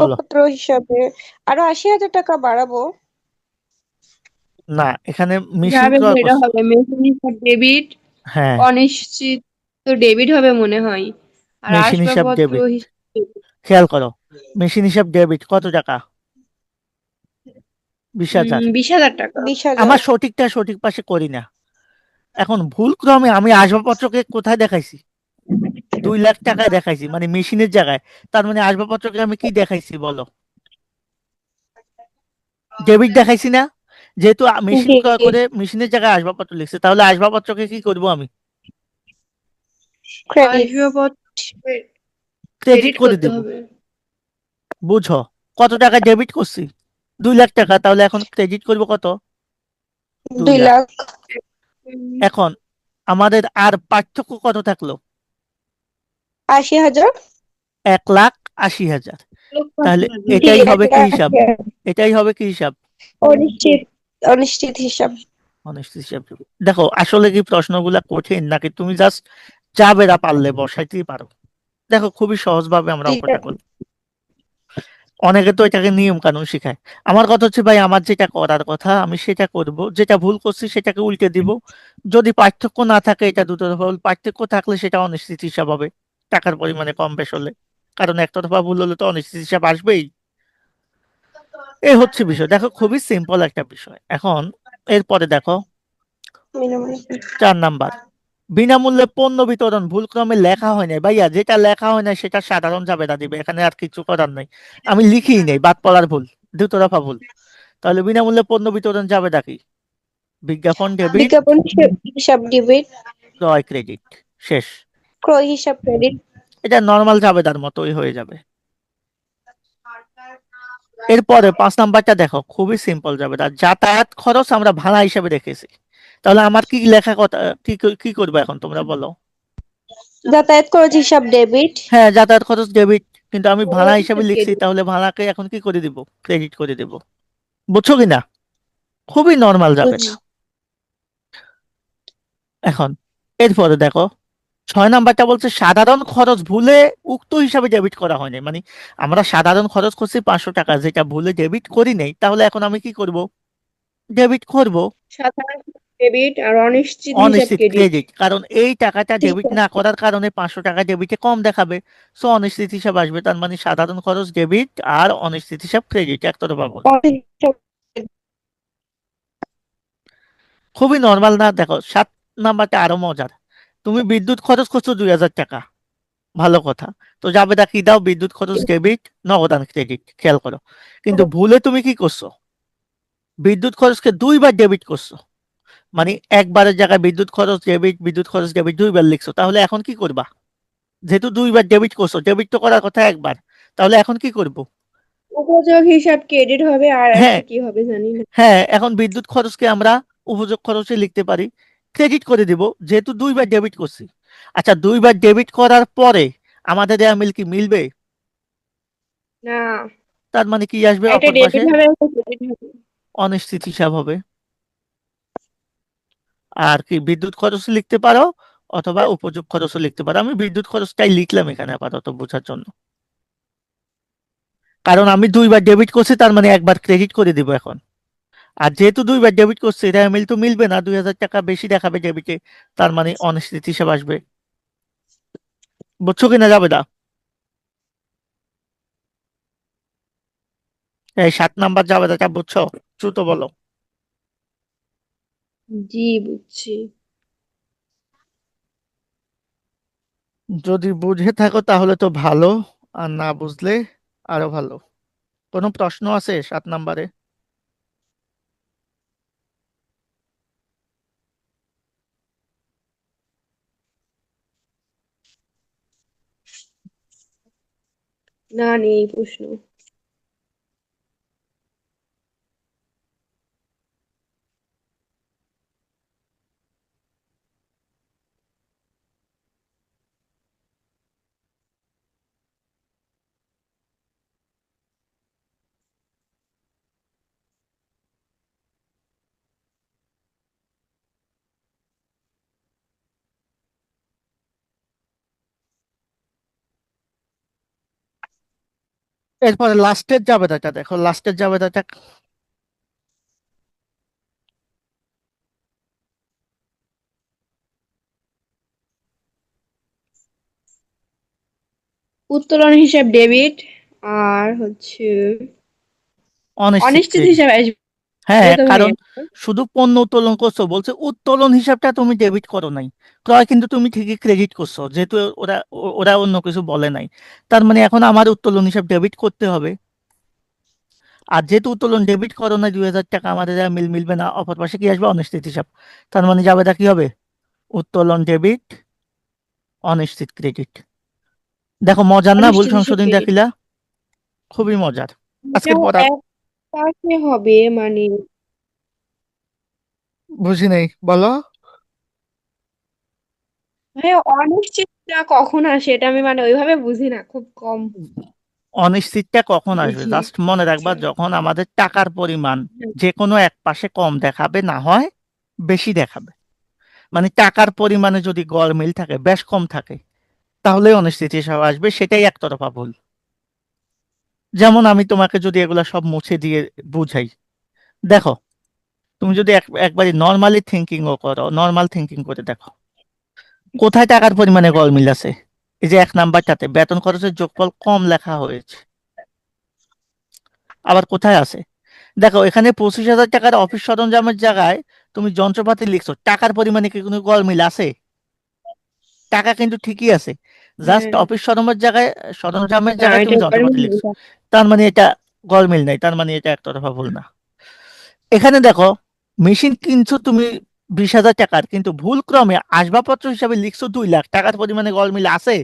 বলো? আসবাবপত্র হিসাবে আরো 80,000 টাকা বাড়াবো। না, এখানে মেশিন যাবে ক্রয় সেটা করছি। হবে মেশিন হিসাব ডেবিট। হ্যাঁ, অনিশ্চিত তো ডেবিট হবে মনে হয়। আর মেশিন হিসাব আসবাবপত্র ডেবিট। হিসাব খেয়াল করো, মেশিন হিসাব ডেবিট কত টাকা? 20,000। 20,000 টাকা। 20,000। আমার সঠিকটা সঠিক পাশে করি না। এখন ভুল ক্রমে আমি আসবাবপত্রকে কোথায় দেখাইছি? 2 লাখ টাকায় দেখাইছি, মানে মেশিনের জায়গায়। তার মানে আসবাবপত্রকে আমি কি দেখাইছি বলো? ডেবিট দেখাইছি না? যেহেতু মেশিন জি, ক্রয় করে মেশিনের জায়গায় আসবাবপত্র লিখছে, তাহলে আসবাবপত্রকে কি করব আমি? ক্রেডিট। আসবাবপত্র ক্রেডিট ক্রেডিট করে করতে দেব। হবে। বুঝো, কত টাকা ডেবিট করছি? 2 লাখ টাকা। তাহলে এখন ক্রেডিট করব কত? 2 2 লাখ। লাখ। এখন আমাদের আর পার্থক্য কত থাকলো? 80,000। 1,80,000। তাহলে জি, এটাই হবে কি এটা হিসাব? এটাই হবে কি হিসাব? অনিশ্চিত অনিশ্চিত হিসাব। অনিশ্চিত হিসাব। দেখো আসলে কি প্রশ্নগুলা কঠিন, নাকি তুমি জাস্ট যা বেড়া পারলে বসাইতেই পারো? দেখো খুবই সহজভাবে আমরা জি, অঙ্কটা করি। অনেকে তো এটাকে নিয়ম কানুন শিখায়। আমার কথা হচ্ছে ভাই, আমার যেটা করার কথা আমি সেটা করব, যেটা ভুল করছি সেটাকে উল্টে দিব। যদি পার্থক্য না থাকে, এটা দুতরফা ভুল। পার্থক্য থাকলে সেটা অনিশ্চিত হিসাব হবে, টাকার পরিমাণে কম বেশ হলে। কারণ একতরফা ভুল হলে তো অনিশ্চিত হিসাব আসবেই। এই হচ্ছে বিষয়। দেখো খুবই সিম্পল একটা বিষয়। এখন এরপরে দেখো বিনামূল্যে। 4 নাম্বার, বিনামূল্যে পণ্য বিতরণ ভুলক্রমে লেখা হয় নাই। ভাইয়া যেটা লেখা হয় না সেটা সাধারণ জাবেদা দিবে, এখানে আর কিছু করার নাই। আমি লিখিই নেই, বাদ পড়ার ভুল, দুতরফা ভুল। তাহলে বিনামূল্যে পণ্য বিতরণ জাবেদা কি? বিজ্ঞাপন ডেবিট, বিজ্ঞাপন হিসাব ডেবিট। ক্রয় ক্রেডিট, শেষ। ক্রয় হিসাব ক্রেডিট। এটা নর্মাল জাবেদার মতোই হয়ে যাবে। এরপরে 5 নাম্বারটা দেখো, খুবই সিম্পল জাবেদা। যাতায়াত খরচ আমরা ভাড়া হিসেবে রেখেছি। তাহলে আমার কি লেখা কথা, কি কি করবে এখন তোমরা বলো? যাতায়াত খরচ হিসাব ডেবিট। হ্যাঁ, যাতায়াত খরচ ডেবিট, কিন্তু আমি ভাড়া হিসাবে লিখছি, তাহলে ভাড়াকে এখন কি করে দিব? ক্রেডিট করে দিব। বুঝছো কিনা? খুবই নর্মাল যাবে না। বুঝছি। এখন এরপরে দেখো 6 নাম্বারটা বলছে সাধারণ খরচ ভুলে উক্ত হিসাবে ডেবিট করা হয়নি, মানে আমরা সাধারণ খরচ করছি 500 টাকা, যেটা ভুলে ডেবিট করি নাই, তাহলে এখন আমি কি করব? ডেবিট করব। সাধারণ ডেবিট আর অনিশ্চিত হিসাব অনিশ্চিত ক্রেডিট। ক্রেডিট, কারণ এই টাকাটা ঠিক ডেবিট না আছে। করার কারণে 500 টাকা ডেবিটে কম দেখাবে। সো অনিশ্চিত হিসাব আসবে, তার মানে সাধারণ খরচ ডেবিট আর অনিশ্চিত হিসাব ক্রেডিট একতরফা বল। অনিশ্চিত খুবই নর্মাল না? দেখো 7 নাম্বারটা আরো মজার। তুমি বিদ্যুৎ খরচ করছো 2000 টাকা, ভালো কথা। তো যাবে দা কি দাও? বিদ্যুৎ খরচ ডেবিট, নগদান ক্রেডিট, খেয়াল করো। কিন্তু ভুলে তুমি কি করছো? বিদ্যুৎ খরচকে 2বার ডেবিট করছো, মানে একবারের জায়গায় বিদ্যুৎ খরচ ডেবিট, বিদ্যুৎ খরচ ডেবিট 2বার লিখছো। তাহলে এখন কি করবা? যেহেতু 2বার ডেবিট করছো, ডেবিট তো করার কথা একবার, তাহলে এখন কি করব? উপযোগ হিসাব ক্রেডিট হবে, আর হ্যাঁ, একটা কি হবে জানি না। হ্যাঁ, এখন বিদ্যুৎ খরচকে আমরা উপযোগ খরচে লিখতে পারি, ক্রেডিট করে দিব, যেহেতু 2বার ডেবিট করছি। আচ্ছা, 2বার ডেবিট করার পরে আমাদের দেয়া মিল কি মিলবে? না, তার মানে কি আসবে একটা অপর পাশে? ডেবিট হবে একটা ক্রেডিট হবে। অনিশ্চিত হিসাব হবে। আর কি বিদ্যুৎ খরচ লিখতে পারো অথবা উপযোগ খরচও লিখতে পারো। আমি বিদ্যুৎ খরচটাই লিখলাম এখানে আপাতত বোঝার জন্য, কারণ আমি 2বার ডেবিট করছি, তার মানে একবার ক্রেডিট করে দিব এখন। আর যেহেতু 2বার ডেবিট করছি, এটা মিল তো মিলবে না, 2000 টাকা বেশি দেখাবে ডেবিটে, তার মানে অনিশ্চিত হিসাব আসবে। বুঝছো কিনা যাবে দা? এই 7 নাম্বার যাবে দাটা, বুঝছো? দ্রুত বলো। জি, বুঝছি। যদি বুঝে থাকো তাহলে তো ভালো, আর না বুঝলে আরো ভালো। কোনো প্রশ্ন আছে 7 নাম্বারে? না, নেই প্রশ্ন। এরপরে লাস্টের জাবেদাটা দেখো, লাস্টের জাবেদাটা উত্তোলন হিসাব ডেবিট, আর হচ্ছে অনিশ্চিত অনিশ্চিত ক্রেডিট। হিসাব আসবে হ্যাঁ, তো কারণ ভাইয়া। শুধু পণ্য উত্তোলন করছো, বলছে উত্তোলন হিসাবটা তুমি ডেবিট করো নাই, ক্রয় কিন্তু তুমি ঠিকই ক্রেডিট করছো, যেহেতু ওরা অন্য কিছু বলে নাই। তার মানে এখন আমার উত্তোলন হিসাব ডেবিট করতে হবে। আর যেহেতু উত্তোলন ডেবিট করো না 2000 টাকা, আমাদের আর মিলবে না, অপর পাশে কি আসবে? অনিশ্চিত হিসাব। তার মানে যাবেটা কি হবে? উত্তোলন ডেবিট, অনিশ্চিত ক্রেডিট। দেখো মজার না ভুল অনিশ্চিত হিসাব সংশোধনী ক্রেডিট। দেখিলা? খুবই মজার। এটা আজকের পড়া এক পাশে হবে মানে, বুঝি নেই, বলো। ভাইয়া অনিশ্চিতটা কখন আসে এটা আমি মানে ওইভাবে বুঝি না, খুব কম অনিশ্চিতটা কখন আসবে বুঝি। জাস্ট মনে রাখবা, আচ্ছা। যখন আমাদের টাকার পরিমাণ হ্যাঁ, যে কোনো এক পাশে কম দেখাবে, না হয় বেশি দেখাবে। মানে টাকার পরিমাণে যদি গড়মিল থাকে, বেশ কম থাকে, তাহলে অনিশ্চিত হিসাব আসবে, সেটাই একতরফা ভুল। যেমন আমি তোমাকে যদি এগুলা সব মুছে দিয়ে বুঝাই, দেখো, তুমি যদি একবারই নর্মালি থিঙ্কিংও করো, নর্মাল থিঙ্কিং করে দেখো, কোথায় টাকার পরিমাণে গড়মিল আছে? এই যে 1 নাম্বারটাতে বেতন খরচের যোগফল কম লেখা হয়েছে। আবার কোথায় আছে? দেখো, এখানে 25,000 টাকার অফিস সরঞ্জামের জায়গায় তুমি যন্ত্রপাতি লিখছো, টাকার পরিমাণে কি কোনো গরমিল আছে? টাকা কিন্তু ঠিকই আছে, জাস্ট হ্যাঁ। অফিস সরঞ্জামের না, জায়গায় এটা তুমি যন্ত্রপাতি লিখছো। তার মানে এটা গরমিল নাই, তার মানে এটা একতরফা ভুল না। এখানে দেখো, মেশিন কিনছো তুমি 20,000 টাকার, কিন্তু ভুল ক্রমে আসবাবপত্র হিসাবে লিখছো 2 লাখ, টাকার পরিমাণে গরমিল আছে?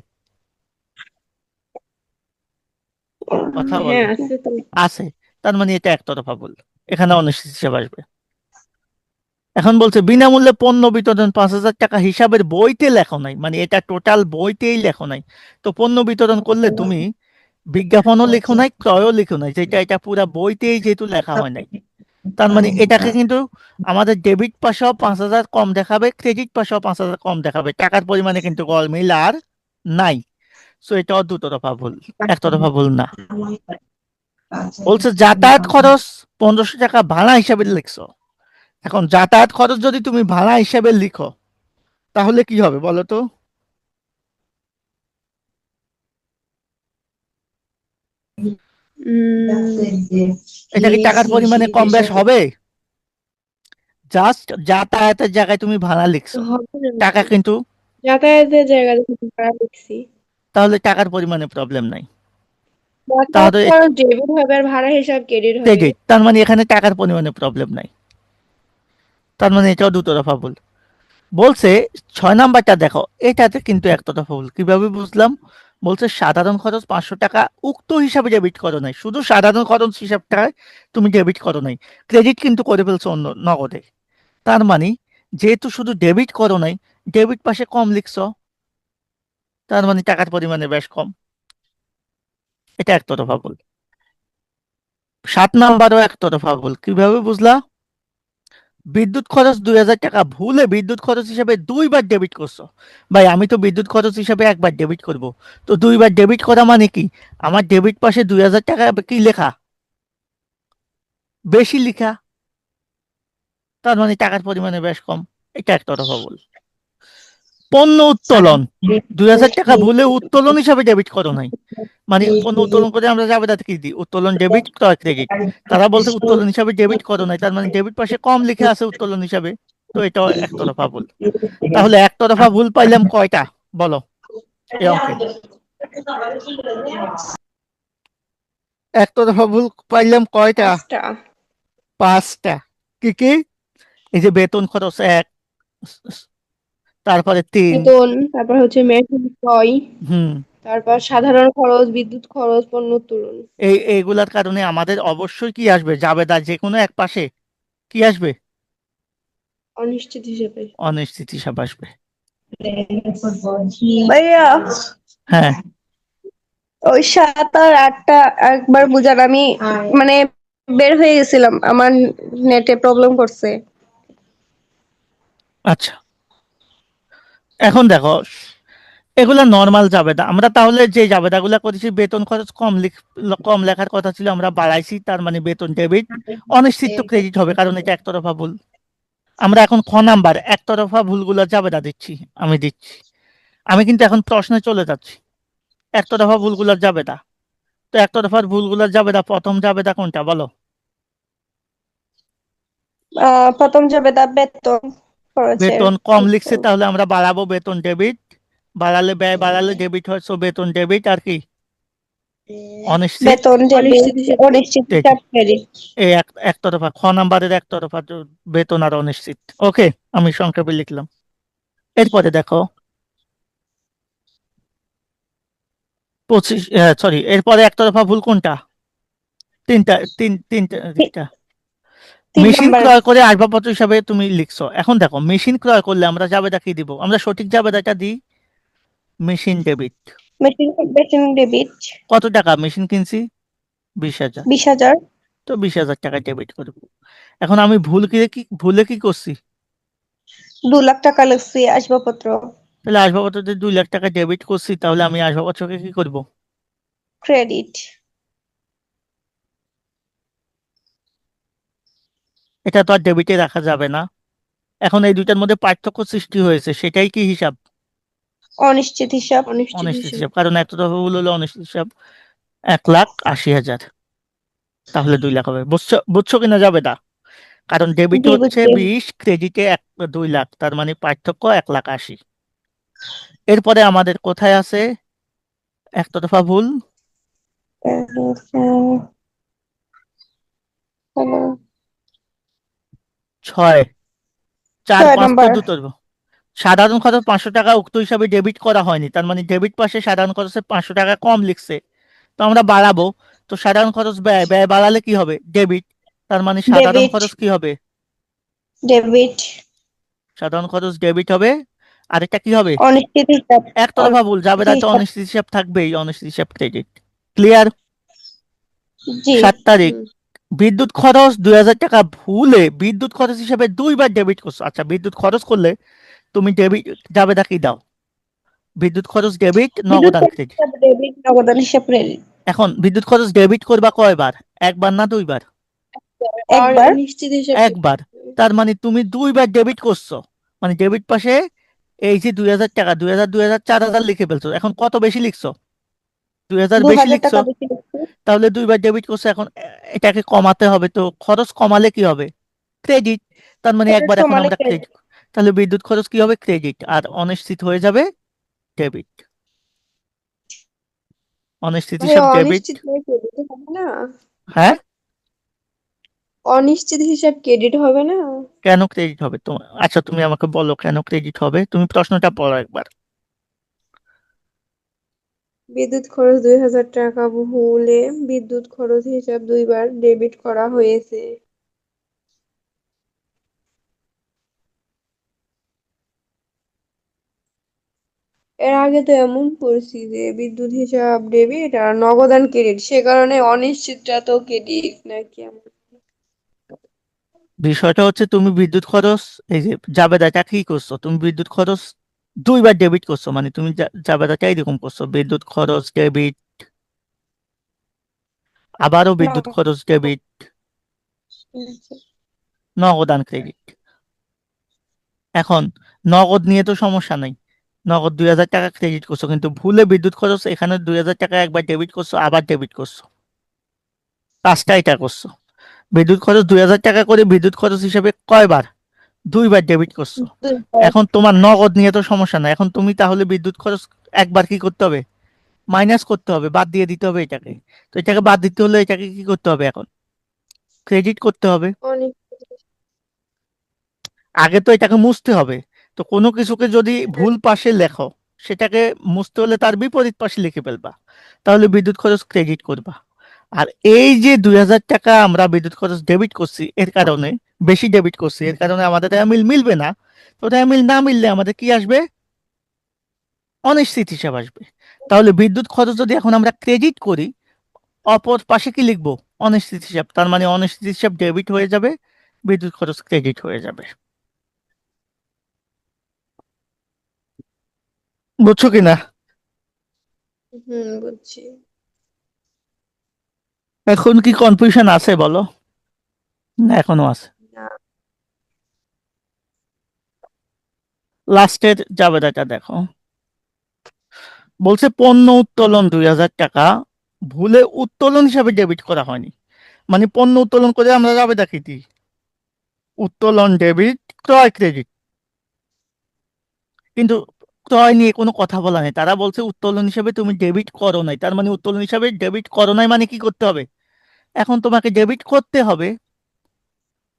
কথা হ্যাঁ, বলো। আছে তো। আছে, তার মানে এটা একতরফা ভুল, এখানে অনিশ্চিত হিসাব আসবে। এখন বলছে বিনামূল্যে পণ্য বিতরণ 5,000 টাকা হিসাবের বইতে লেখো নাই, মানে এটা টোটাল বইতেই লেখো নাই। তো পণ্য বিতরণ করলে তুমি বিজ্ঞাপনও লেখো নাই, ক্রয়ও লেখো নাই, যেটা এটা পুরা বইতেই যেহেতু লেখা হয় নাই, তার মানে এটাকে কিন্তু আমাদের ডেবিট পাশেও 5,000 কম দেখাবে, ক্রেডিট পাশেও 5,000 কম দেখাবে, টাকার পরিমাণে কিন্তু গরমিল আর নাই। সো এটাও দুতরফা ভুল, একতরফা ভুল না। বলছে যাতায়াত খরচ 1,500 টাকা ভাড়া হিসাবে লিখছো। এখন যাতায়াত খরচ যদি তুমি ভাড়া হিসাবে লিখো তাহলে কি হবে বলো তো? এটা কি টাকার পরিমাণে কম বেশ হবে? জাস্ট যাতায়াতের জায়গায় তুমি ভাড়া লিখছো, হবে না। টাকা কিন্তু, যাতায়াতের জায়গা থেকে ভাড়া লিখছি। তাহলে টাকার পরিমাণে প্রবলেম নাই। যাতায়াত তাহলে খরচ ডেবিট হবে আর ভাড়া হিসাব ক্রেডিট হবে। ক্রেডিট, তার মানে এখানে টাকার পরিমাণে প্রবলেম নাই, তার মানে এটাও দুতরফা ভুল। বলছে 6 নাম্বারটা দেখো, এটাতে কিন্তু একতরফা ভুল। কিভাবে বুঝলাম? বলছে সাধারণ খরচ 500 টাকা উক্ত হিসাবে ডেবিট করো নাই, শুধু সাধারণ খরচ হিসাবটায় তুমি ডেবিট করো নাই, ক্রেডিট কিন্তু করে ফেলছো অন্য নগদে। তার মানে যেহেতু শুধু ডেবিট করো নাই, ডেবিট পাশে কম লিখছো, তার মানে টাকার পরিমাণে বেশ কম, এটা একতরফা ভুল। 7 নাম্বারও একতরফা ভুল। কিভাবে বুঝলা? বিদ্যুৎ খরচ 2,000 টাকা ভুলে বিদ্যুৎ খরচ হিসাবে 2বার ডেবিট করছো। ভাই আমি তো বিদ্যুৎ খরচ হিসাবে একবার ডেবিট করব, তো 2বার ডেবিট করা মানে কি? আমার ডেবিট পাশে 2,000 টাকা কি লেখা? বেশি লেখা, তার মানে টাকার পরিমাণে বেশ কম, এটা একতরফা ভুল। পণ্য উত্তোলন 2,000 টাকা ভুলে উত্তোলন হিসাবে ডেবিট করো নাই, মানে পণ্য উত্তোলন করে আমরা জাবেদাতে কি দিই? উত্তোলন ডেবিট, ক্রয় ক্রেডিট। তারা বলছে উত্তোলন হিসাবে ডেবিট করো নাই, তার মানে ডেবিট পাশে কম লিখে আছে উত্তোলন হিসাবে, তো এটাও একতরফা ভুল। তাহলে একতরফা ভুল পাইলাম কয়টা বলো এই অঙ্কে? একতরফা ভুল পাইলাম কয়টা? 5টা। 5টা। কি কি? এই যে বেতন খরচ 1, তারপরে 3। বেতন, তারপর হচ্ছে মেশিন ক্রয়, হুম, তারপর সাধারণ খরচ, বিদ্যুৎ খরচ, পণ্য উত্তোলন। এইগুলার কারণে আমাদের অবশ্যই কি আসবে? জাবেদা যে কোনো এক পাশে কি আসবে? অনিশ্চিত হিসেবে। অনিশ্চিত হিসাব আসবে। ভাইয়া হ্যাঁ, ওই 7 আর 8টা একবার বুঝান, আমি মানে বের হয়ে গেছিলাম, আমার নেটে প্রবলেম করছে। আচ্ছা। এখন দেখো, এগুলা নর্মাল জাবেদা। আমরা তাহলে যে জাবেদাগুলা করেছি, বেতন খরচ কম লেখার কথা ছিল, আমরা বাড়াইছি, তার মানে বেতন ডেবিট, অনিশ্চিত তো ক্রেডিট হবে, কারণ এটা একতরফা ভুল। আমরা এখন খ নাম্বার একতরফা ভুলগুলা জাবেদা দিচ্ছি, আমি দিচ্ছি। আমি কিন্তু এখন প্রশ্নে চলে যাচ্ছি, একতরফা ভুলগুলার জাবেদা। তো একতরফার ভুলগুলার জাবেদা, প্রথম জাবেদা কোনটা বলো? প্রথম যাবে দা বেতন খরচের বেতন কম লিখছে, উত্তর। তাহলে আমরা বাড়াবো বেতন ডেবিট, বাড়ালে ব্যয় বাড়ালে ডেবিট হয়, সো বেতন ডেবিট, আর কি অনিশ্চিত বেতন ডেবিট, অনিশ্চিত হিসেবে। অনিশ্চিত ক্রেডিট। ক্রেডিট। এই একতরফা খ নাম্বারের একতরফা বেতন আর অনিশ্চিত। ওকে, আমি সংক্ষেপে লিখলাম। এরপরে দেখো 25, সরি, এরপরে একতরফা ভুল কোনটা? তিনটা। 3 মেশিন নাম্বার। ক্রয় করে আসবাবপত্র হিসাবে তুমি লিখছো। এখন দেখো, মেশিন ক্রয় করলে আমরা জাবেদা কি দিব? আমরা সঠিক জাবেদাটা দিই মেশিন ডেবিট। মেশিন ডেবিট কত টাকা মেশিন কিনছি? 20,000। 20,000। তো 20,000 টাকা ডেবিট করবো। এখন আমি ভুলে কি করছি? 2 লাখ টাকা লিখছি আসবাবপত্র, তাহলে আসবাবপত্রতে 2 লাখ টাকা ডেবিট করছি, তাহলে আমি আসবাবপত্রকে কি করব? ক্রেডিট। এটা তো আর ডেবিটে রাখা যাবে না। এখন এই দুইটার মধ্যে পার্থক্য সৃষ্টি হয়েছে, সেটাই কি হিসাব? অনিশ্চিত হিসাব। অনিশ্চিত অনিশ্চিত হিসেবে। হিসাব, কারণ একতরফা ভুল হলো অনিশ্চিত হিসাব। 1,80,000, তাহলে 2 লাখ হবে। বুঝছো বুঝছো কিনা জাবেদা? কারণ ডেবিট জি হচ্ছে বুঝছি। 20, ক্রেডিটে 2 লাখ, তার মানে পার্থক্য 1,80,000। এরপরে আমাদের কোথায় আছে একতরফা ভুল? 6, 4, 6 5 তো নাম্বার। দুতরফা। সাধারণ খরচ 500 টাকা উক্ত হিসাবে ডেবিট করা হয়নি, তার মানে ডেবিট পাশে সাধারণ খরচে 500 টাকা কম লিখছে, তো আমরা বাড়াবো। তো সাধারণ খরচ ব্যয় বাড়ালে কি হবে? ডেবিট, তার মানে সাধারণ ডেবিট খরচ কি হবে? ডেবিট। সাধারণ খরচ ডেবিট হবে। আরেকটা কি হবে? অনিশ্চিত হিসাব। একতরফা ভুল, যাবে অনিশ্চিত তাতে হিসাব। অনিশ্চিত হিসাব থাকবেই, অনিশ্চিত হিসাব ক্রেডিট। ক্লিয়ার? জি। 7 তারিখ হুম। বিদ্যুৎ খরচ 2000 টাকা ভুলে বিদ্যুৎ খরচ হিসেবে 2বার ডেবিট করছো। আচ্ছা, বিদ্যুৎ খরচ করলে তুমি ডেবিট যাবে কি দাও? বিদ্যুৎ খরচ ডেবিট, বিদ্যুৎ নগদান খরচ ক্রেডিট। হিসাব ডেবিট, নগদান হিসাব ক্রেডিট। এখন বিদ্যুৎ খরচ ডেবিট করবা কয়বার? একবার না 2বার? একবার। অনিশ্চিত হিসাব একবার। তার মানে তুমি 2বার ডেবিট করছো, মানে ডেবিট পাশে এই যে 2000 টাকা, 2000, 2000, 4000 লিখে ফেলছো। এখন কত বেশি লিখছো? 2000 বেশি 2000 লিখছো। টাকা বেশি লাগছে। তাহলে 2বার ডেবিট করছো। এখন এটাকে কমাতে হবে, তো খরচ কমালে কি হবে? ক্রেডিট। তার মানে খরচ একবার এখন কমালে আমরা ক্রেডিট। ক্রেডিট, তাহলে বিদ্যুৎ খরচ কি হবে? ক্রেডিট। আর অনিশ্চিত হয়ে যাবে ডেবিট। অনিশ্চিত ভাই হিসাব ডেবিট। অনিশ্চিত ভাবে ক্রেডিট হবে না? হ্যাঁ, অনিশ্চিত হিসাব ক্রেডিট হবে না? কেন ক্রেডিট হবে তোমার? আচ্ছা, তুমি আমাকে বলো কেন ক্রেডিট হবে। তুমি প্রশ্নটা পড়ো একবার। বিদ্যুৎ খরচ 2000 টাকা ভুলে বিদ্যুৎ খরচ হিসাব 2বার ডেবিট করা হয়েছে। এর আগে তো এমন পড়ছি যে বিদ্যুৎ হিসাব ডেবিট আর নগদান ক্রেডিট, সে কারণে অনিশ্চিতটা তো ক্রেডিট নাকি এমন। বিষয়টা হচ্ছে তুমি বিদ্যুৎ খরচ, এই যে জাবেদাটা কি করছো, তুমি বিদ্যুৎ খরচ 2বার ডেবিট করছো, মানে তুমি জাবেদাটা এরকম করছো, বিদ্যুৎ খরচ ডেবিট, আবারও বিদ্যুৎ নগদ। খরচ ডেবিট, নগদান ক্রেডিট। এখন নগদ নিয়ে তো সমস্যা নেই, নগদ 2000 টাকা ক্রেডিট করছো, কিন্তু ভুলে বিদ্যুৎ খরচ এখানে 2000 টাকা একবার ডেবিট করছো, আবার ডেবিট করছো, কাজটা এটা করছো। বিদ্যুৎ খরচ 2000 টাকা করে বিদ্যুৎ খরচ হিসেবে কয়বার? 2বার ডেবিট করছো। 2বার। এখন তোমার নগদ নিয়ে তো সমস্যা নাই, এখন তুমি তাহলে বিদ্যুৎ খরচ একবার কি করতে হবে? মাইনাস করতে হবে, বাদ দিয়ে দিতে হবে এটাকে। তো এটাকে বাদ দিতে হলে এটাকে কি করতে হবে? এখন ক্রেডিট করতে হবে। অনিশ্চিত। আগে তো এটাকে মুছতে হবে। তো কোনো কিছুকে যদি ভুল পাশে লেখো, সেটাকে মুছতে হলে তার বিপরীত পাশে লিখে ফেলবা, তাহলে বিদ্যুৎ খরচ ক্রেডিট করবা। আর এই যে 2000 টাকা আমরা বিদ্যুৎ খরচ ডেবিট করছি, এর কারণে বেশি ডেবিট করছি, এর কারণে আমাদের মিল মিলবে না। তো মিল না মিললে আমাদের কি আসবে? অনিশ্চিত হিসাব আসবে। তাহলে বিদ্যুৎ খরচ যদি এখন আমরা ক্রেডিট করি, অপর পাশে কি লিখবো? অনিশ্চিত হিসাব। তার মানে অনিশ্চিত হিসাব ডেবিট হয়ে যাবে, বিদ্যুৎ খরচ ক্রেডিট হয়ে যাবে। বুঝছো কিনা? বুঝছি। এখন কি কনফিউশন আছে বলো, না এখনো আছে? না। লাস্টের জাবেদাটা দেখো, বলছে পণ্য উত্তোলন 2000 টাকা ভুলে উত্তোলন হিসাবে ডেবিট করা হয়নি। মানে পণ্য উত্তোলন করে আমরা জাবেদা কি দিই? উত্তোলন ডেবিট, ক্রয় ক্রেডিট। কিন্তু ক্রয় নিয়ে কোনো কথা বলা নেই, তারা বলছে উত্তোলন হিসাবে তুমি ডেবিট করো নাই। তার মানে উত্তোলন হিসাবে ডেবিট করো নাই মানে কি করতে হবে? এখন তোমাকে ডেবিট করতে হবে,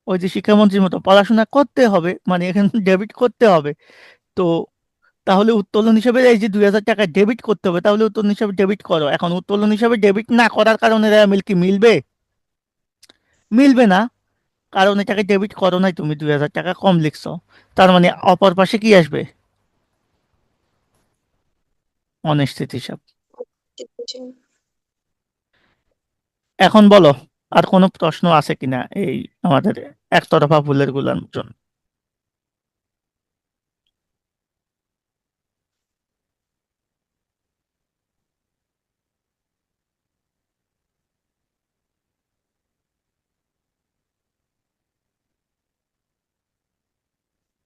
ওই যে শিক্ষামন্ত্রীর মতো পড়াশোনা করতে হবে, মানে এখানে ডেবিট করতে হবে। তো তাহলে উত্তোলন হিসাবে এই যে 2000 টাকা ডেবিট করতে হবে, তাহলে উত্তোলন হিসাবে ডেবিট করো। এখন উত্তোলন হিসাবে ডেবিট না করার কারণে মিল কি মিলবে? মিলবে না, কারণ এটাকে ডেবিট করো নাই, তুমি 2000 টাকা কম লিখছো। তার মানে অপর পাশে কি আসবে? অনিশ্চিত হিসাব। এখন বলো, আর কোনো প্রশ্ন আছে কিনা এই আমাদের একতরফা ভুলের গুলার জন্য?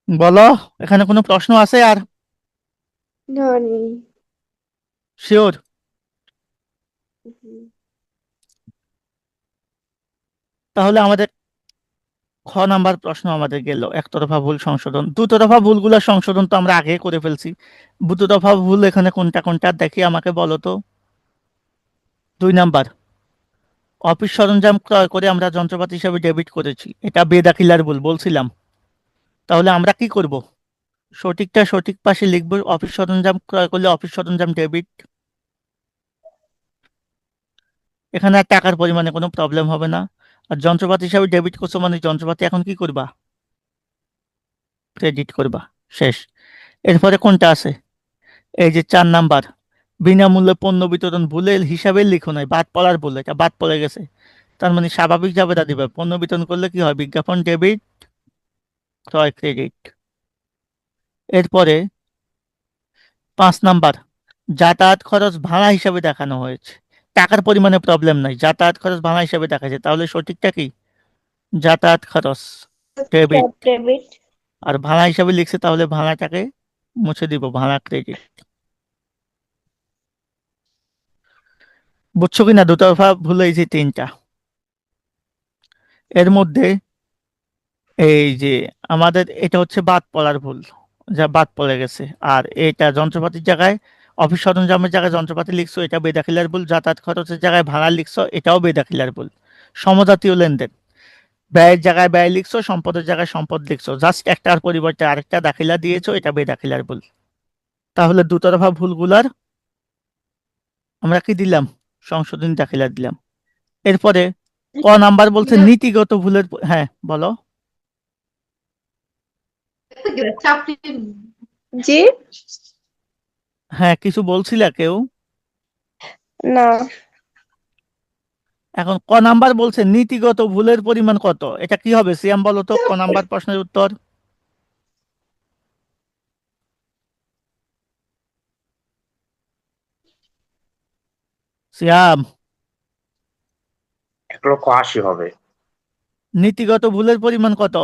বলো, এখানে কোনো প্রশ্ন আছে আর? না, নেই। শিওর? হুম। তাহলে আমাদের খ নাম্বার প্রশ্ন আমাদের গেল একতরফা ভুল সংশোধন। দুতরফা ভুলগুলা সংশোধন তো আমরা আগে করে ফেলছি। দুতরফা ভুল এখানে কোনটা কোনটা দেখি আমাকে বলো তো। 2 নাম্বার, অফিস সরঞ্জাম ক্রয় করে আমরা যন্ত্রপাতি হিসাবে ডেবিট করেছি, এটা বেদাখিলার ভুল বলছিলাম। তাহলে আমরা কি করব? সঠিকটা সঠিক পাশে লিখবো, অফিস সরঞ্জাম ক্রয় করলে অফিস সরঞ্জাম ডেবিট। এখানে আর টাকার পরিমাণে কোনো প্রবলেম হবে না। আর যন্ত্রপাতি হিসাবে ডেবিট করছো মানে যন্ত্রপাতি এখন কি করবা? ক্রেডিট করবা। শেষ। এরপরে কোনটা আছে? এই যে 4 নাম্বার, বিনামূল্যে পণ্য বিতরণ ভুলে হিসাবে লিখো নাই, বাদ পড়ার ভুল, এটা বাদ পড়ে গেছে। তার মানে স্বাভাবিক যাবেটা দিবে। পণ্য বিতরণ করলে কি হয়? বিজ্ঞাপন ডেবিট, ক্রয় ক্রেডিট। এরপরে 5 নাম্বার, যাতায়াত খরচ ভাড়া হিসাবে দেখানো হয়েছে। টাকার পরিমাণে প্রবলেম নাই, যাতায়াত খরচ ভাড়া হিসাবে দেখাচ্ছে, তাহলে সঠিকটা কি? যাতায়াত খরচ ডেবিট। ডেবিট। আর ভাড়া হিসাবে লিখছে, তাহলে ভাড়াটাকে মুছে দিব, ভাড়া ক্রেডিট। বুঝছো কিনা দুতরফা ভুল হয়েছে তিনটা। এর মধ্যে এই যে আমাদের এটা হচ্ছে বাদ পড়ার ভুল, যা বাদ পড়ে গেছে। আর এটা যন্ত্রপাতির জায়গায়, অফিস সরঞ্জামের জায়গায় যন্ত্রপাতি লিখছো, এটা বেদাখিলার ভুল। যাতায়াত খরচের জায়গায় ভাড়া লিখছো, এটাও বেদাখিলার ভুল। সমজাতীয় লেনদেন, ব্যয়ের জায়গায় ব্যয় লিখছো, সম্পদের জায়গায় সম্পদ লিখছো, জাস্ট একটার পরিবর্তে আরেকটা দাখিলা দিয়েছো, এটা বেদাখিলার ভুল। তাহলে দুতরফা ভুলগুলার আমরা কি দিলাম? সংশোধনী দাখিলা দিলাম। এরপরে ক নাম্বার বলছে নীতিগত ভুলের হ্যাঁ বলো। জি। হ্যাঁ কিছু বলছিলা কেউ? না। এখন ক নাম্বার বলছে নীতিগত ভুলের পরিমাণ কত, এটা কি হবে সিয়াম বলো তো, ক নাম্বার প্রশ্নের উত্তর। সিয়াম, 1,80,000 হবে। নীতিগত ভুলের পরিমাণ কত?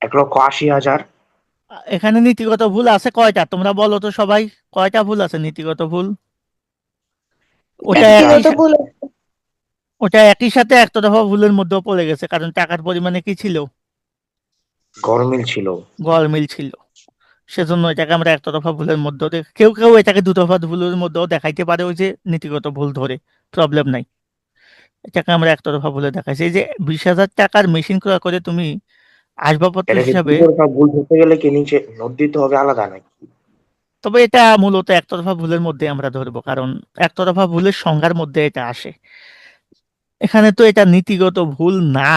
1,80,000। এখানে নীতিগত ভুল আছে কয়টা তোমরা বলো তো সবাই, কয়টা ভুল আছে নীতিগত ভুল? ওটা একটা। একই ব্যক্তিগত ভুল। ওটা একই সাথে একতরফা ভুলের মধ্যেও পড়ে গেছে, কারণ টাকার পরিমাণে কি ছিল? গরমিল ছিল। গরমিল ছিল। সেজন্য এটাকে আমরা একতরফা ভুলের মধ্যেও কেউ কেউ এটাকে দুতরফা ভুলের মধ্যেও দেখাইতে পারে, ওই যে নীতিগত ভুল ধরে, প্রবলেম নাই। এটাকে আমরা একতরফা ভুলে দেখাইছি। এই যে 20,000 টাকার মেশিন ক্রয় করে তুমি আসবাবপত্র এটাকে হিসাবে, দুতরফা ভুল ধরতে গেলে কি নিচে নোট দিতে হবে আলাদা নাকি? তবে এটা মূলত একতরফা ভুলের মধ্যে আমরা ধরবো, কারণ একতরফা ভুলের সংজ্ঞার মধ্যে এটা আসে। এখানে তো এটা নীতিগত ভুল না।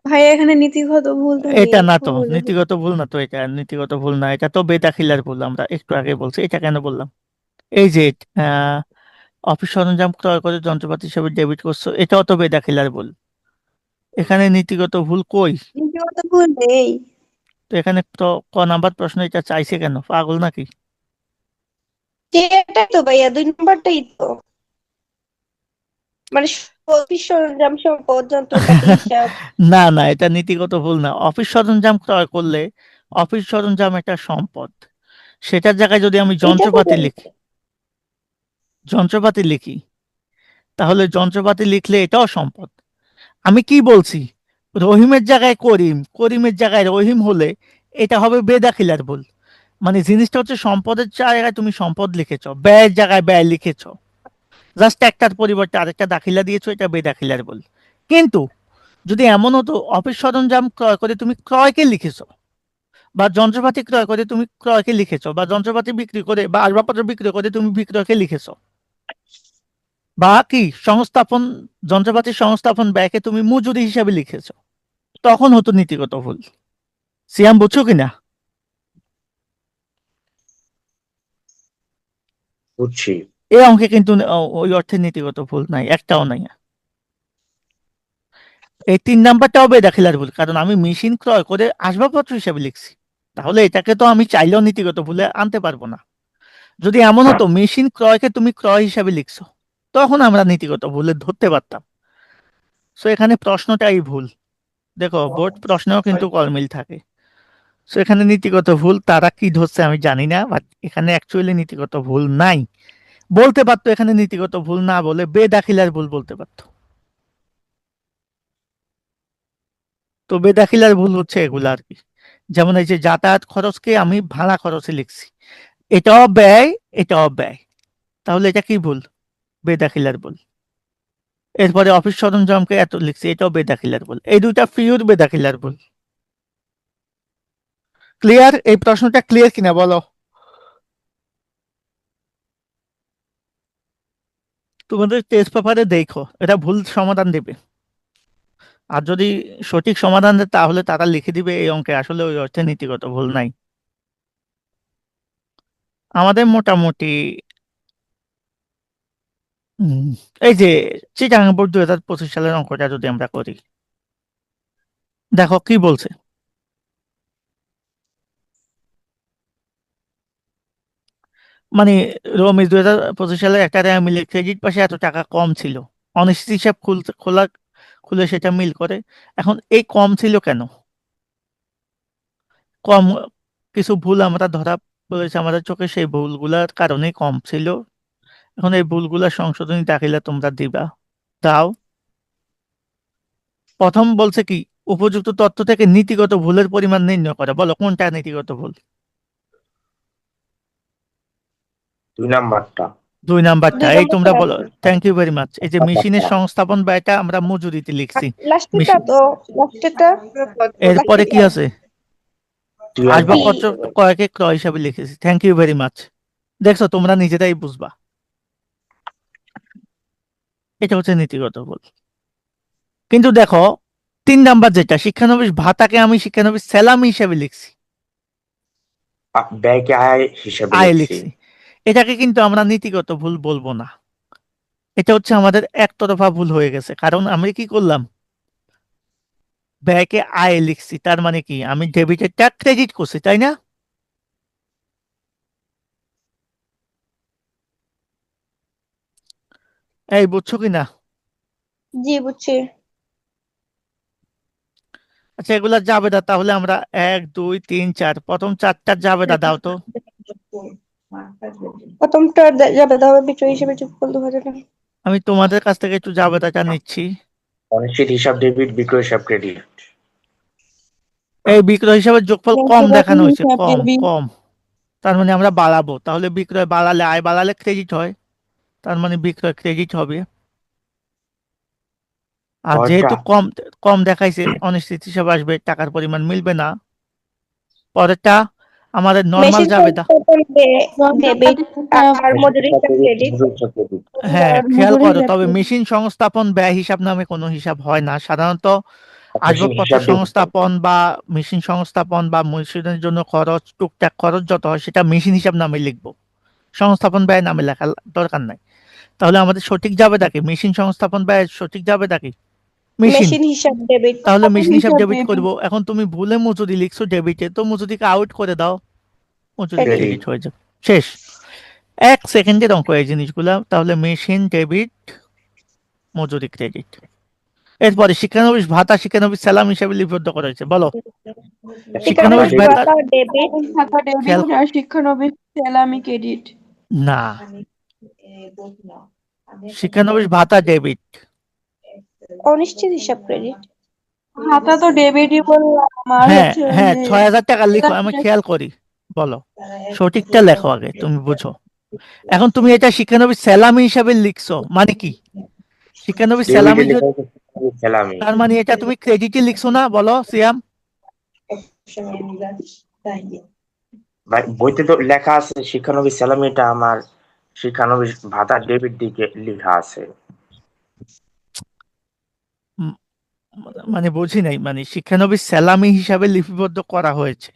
ভাই এখানে নীতিগত ভুল তো এটা নেই, না তো ভুল। নীতিগত ভুল না তো, এটা নীতিগত ভুল না, এটা তো বেদাখিলার ভুল। আমরা একটু আগে বলছি, এটা কেন বললাম? এই যে আহ অফিস সরঞ্জাম ক্রয় করে যন্ত্রপাতি হিসেবে ডেবিট করছো, এটাও তো বেদাখিলার ভুল। এখানে নীতিগত ভুল কই? নীতিগত ভুল নেই। তো এখানে তো ক নাম্বার প্রশ্ন এটা চাইছে কেন, পাগল নাকি? এটাই তো ভাইয়া, 2 নম্বরটাই তো। মানে অফিস সরঞ্জাম, সম্পদ, যন্ত্রপাতি হিসাব। না না, এটা নীতিগত ভুল না। অফিস সরঞ্জাম ক্রয় করলে অফিস সরঞ্জাম একটা সম্পদ, সেটার জায়গায় যদি আমি এটা তো যন্ত্রপাতি জানি। লিখি, যন্ত্রপাতি লিখি, তাহলে যন্ত্রপাতি লিখলে এটাও সম্পদ। আমি কি বলছি? রহিমের জায়গায় করিম, করিমের জায়গায় রহিম হলে এটা হবে বেদাখিলার ভুল। মানে জিনিসটা হচ্ছে সম্পদের জায়গায় তুমি সম্পদ লিখেছো, ব্যয়ের জায়গায় ব্যয় লিখেছো, জাস্ট একটার পরিবর্তে আরেকটা দাখিলা দিয়েছো, এটা বেদাখিলার ভুল। কিন্তু যদি এমন হতো অফিস সরঞ্জাম ক্রয় করে তুমি ক্রয়কে লিখেছো, বা যন্ত্রপাতি ক্রয় করে তুমি ক্রয়কে লিখেছো, বা যন্ত্রপাতি বিক্রি করে বা আসবাবপত্র বিক্রি করে তুমি বিক্রয়কে লিখেছো, বা কি সংস্থাপন, যন্ত্রপাতির সংস্থাপন ব্যয়কে তুমি মজুরি হিসাবে লিখেছো, তখন হতো নীতিগত ভুল। সিয়াম বুঝছো কিনা? বুঝছি। এই অঙ্কে কিন্তু ওই অর্থে নীতিগত ভুল নাই, একটাও নাই। এই 3 নাম্বারটাও বেদাখিলার ভুল, কারণ আমি মেশিন ক্রয় করে আসবাবপত্র হিসাবে লিখছি, তাহলে এটাকে তো আমি চাইলেও নীতিগত ভুলে আনতে পারবো না। যদি এমন হতো মেশিন ক্রয়কে তুমি ক্রয় হিসাবে লিখছো, তখন আমরা নীতিগত ভুলে ধরতে পারতাম। সো এখানে প্রশ্নটাই ভুল। দেখো বোর্ড প্রশ্নেও কিন্তু গরমিল থাকে। সো এখানে নীতিগত ভুল তারা কি ধরছে আমি জানি না, বাট এখানে অ্যাকচুয়ালি নীতিগত ভুল নাই। বলতে পারতো এখানে নীতিগত ভুল না বলে বেদাখিলার ভুল বলতে পারতো। তো বেদাখিলার ভুল হচ্ছে এগুলো আর কি। যেমন এই যে যাতায়াত খরচকে আমি ভাড়া খরচে লিখছি, এটাও ব্যয়, এটাও ব্যয়, তাহলে এটা কি ভুল? বেদাখিলার ভুল। এরপরে অফিস সরঞ্জামকে এত লিখছি, এটাও বেদাখিলার ভুল। এই দুইটা পিওর বেদাখিলার ভুল। ক্লিয়ার? এই প্রশ্নটা ক্লিয়ার কিনা বলো? তোমাদের টেস্ট পেপারে দেখো, এটা ভুল সমাধান দেবে। আর যদি সঠিক সমাধান দেয় তাহলে তারা লিখে দিবে এই অঙ্কে আসলে ওই অর্থে নীতিগত ভুল নাই। আমাদের মোটামুটি উম, এই যে চিটাগাং বোর্ড 2025 সালের অঙ্কটা যদি আমরা করি, দেখো কি বলছে। মানে রমেশ 2025 সালে একটা রেয়া মিলে ক্রেডিট পাশে এত টাকা কম ছিল, অনিশ্চিত হিসাব খুলে সেটা মিল করে। এখন এই কম ছিল কেন? কম কিছু ভুল আমরা ধরা পড়েছে আমাদের চোখে, সেই ভুলগুলার কারণেই কম ছিল। এখন এই ভুলগুলা সংশোধনী দাখিলা তোমরা দিবা, দাও। প্রথম বলছে কি, উপযুক্ত তথ্য থেকে নীতিগত ভুলের পরিমাণ নির্ণয় করা। বলো কোনটা নীতিগত ভুল? 2 নাম্বারটা। 2 নাম্বারটা। দুই এই নম্বর তোমরা করা বলো। আছে। Thank you very much. এই যে মেশিনের ব্যাপারটা সংস্থাপন ব্যয়টা আমরা মজুরিতে লিখছি। লাস্টেরটা মেশিন, তো লাস্টেরটা এরপরে কি লাস্টেরটা আছে? টি আর আসবাব বি। টি খরচ কয়েকে ক্রয় হিসাবে লিখেছি। Thank you very much. দেখছো, তোমরা নিজেরাই বুঝবা। এটা হচ্ছে নীতিগত ভুল। কিন্তু দেখো 3 নাম্বার যেটা, শিক্ষানবিশ ভাতাকে আমি শিক্ষানবিশ স্যালামি হিসাবে লিখছি, ব্যয়কে আয় হিসাবে আয় লিখছি। লিখছি। এটাকে কিন্তু আমরা নীতিগত ভুল বলবো না। এটা হচ্ছে আমাদের একতরফা ভুল হয়ে গেছে। কারণ আমি কি করলাম, ব্যয়কে আয় লিখছি, তার মানে কি আমি ডেবিটেডটা ক্রেডিট করছি, তাই না? এই বুঝছো কি না? জি বুঝছি। আচ্ছা, এগুলা জাবেদা তাহলে আমরা 1 2 3 4, প্রথম 4টার জাবেদা দাও তো। প্রথমটা যাবে তাহলে বিক্রয় হিসেবে যোগ করতে হবে না। আমি তোমাদের কাছ থেকে একটু জাবেদাটা নিচ্ছি। অনিশ্চিত হিসাব ডেবিট, বিক্রয় হিসাব ক্রেডিট। এই বিক্রয় হিসাবে যোগফল কম দেখানো হয়েছে, হিসাব কম ডেবিট। কম। তার মানে আমরা বাড়াবো, তাহলে বিক্রয় বাড়ালে, আয় বাড়ালে ক্রেডিট হয়, তার মানে বিক্রয় ক্রেডিট হবে। আর পরেরটা যেহেতু কম কম দেখাইছে, অনিশ্চিত হিসাব আসবে, টাকার পরিমাণ মিলবে না। পরেরটা আমাদের নর্মাল মেশিন জাবেদা। সংস্থাপন ডেবিট আর অনিশ্চিত মজুরি হিসাব হিসাব ডেবিট, ক্রেডিট। মজুরি হিসাব ক্রেডিট। হ্যাঁ, আর খেয়াল মজুরি করো, হিসাব তবে ডেবিট। মেশিন সংস্থাপন ব্যয় হিসাব নামে কোনো হিসাব হয় না সাধারণত। মেশিন আসবাবপত্র হিসাব ডেবিট। সংস্থাপন বা মেশিন সংস্থাপন বা মেশিনের জন্য খরচ, টুকটাক খরচ যত হয় সেটা মেশিন হিসাব নামে লিখবো, সংস্থাপন ব্যয় নামে লেখা দরকার নাই। তাহলে আমাদের সঠিক যাবে কি, মেশিন সংস্থাপন ব্যয় সঠিক যাবে কি মেশিন। মেশিন হিসাব ডেবিট। তাহলে মেশিন হিসাব হিসাব ডেবিট ডেবিট। করব। এখন তুমি ভুলে মজুরি লিখছো ডেবিটে, তো মজুরিকে আউট করে দাও, মজুরি ক্রেডিট। Credit credit. হয়ে যাবে। শেষ। 1 সেকেন্ডের অঙ্ক এই জিনিসগুলা। তাহলে মেশিন ডেবিট, মজুরি ক্রেডিট। এরপরে শিক্ষানবিশ ভাতা শিক্ষানবিশ স্যালাম হিসাবে লিপিবদ্ধ করা হয়েছে। বলো ভাতা শিক্ষানবিশ শিক্ষানবিশ ডেবিট। ভাতা। ভাতা ডেবিট। খাতা ডেবিট খেয়াল আর শিক্ষানবিশ স্যালামি ক্রেডিট। না, শিক্ষানবিশ ভাতা ডেবিট। অনিশ্চিত হিসাব ক্রেডিট। খাতা তো ডেবিটই বললাম, আর হ্যাঁ হচ্ছে হ্যাঁ, যে 6,000 টাকা লিখো, আমি খেয়াল করি। বলো সঠিকটা লেখো আগে, তুমি বুঝো। এখন তুমি এটা শিক্ষানবিশ স্যালামি হিসাবে লিখছো, মানে কি? শিক্ষানবিশ ডেবিটে স্যালামি লেখা হয়েছে স্যালামি। তার মানে এটা তুমি ক্রেডিটে লিখছো না? বলো সিয়াম। ভাই বইতে তো লেখা আছে শিক্ষানবিশ স্যালামি, এটা আমার শিক্ষানবিশ ভাতা ডেবিট দিকে লেখা আছে। উম, মানে বুঝি নাই, মানে শিক্ষানবিশ স্যালামি হিসাবে লিপিবদ্ধ করা হয়েছে।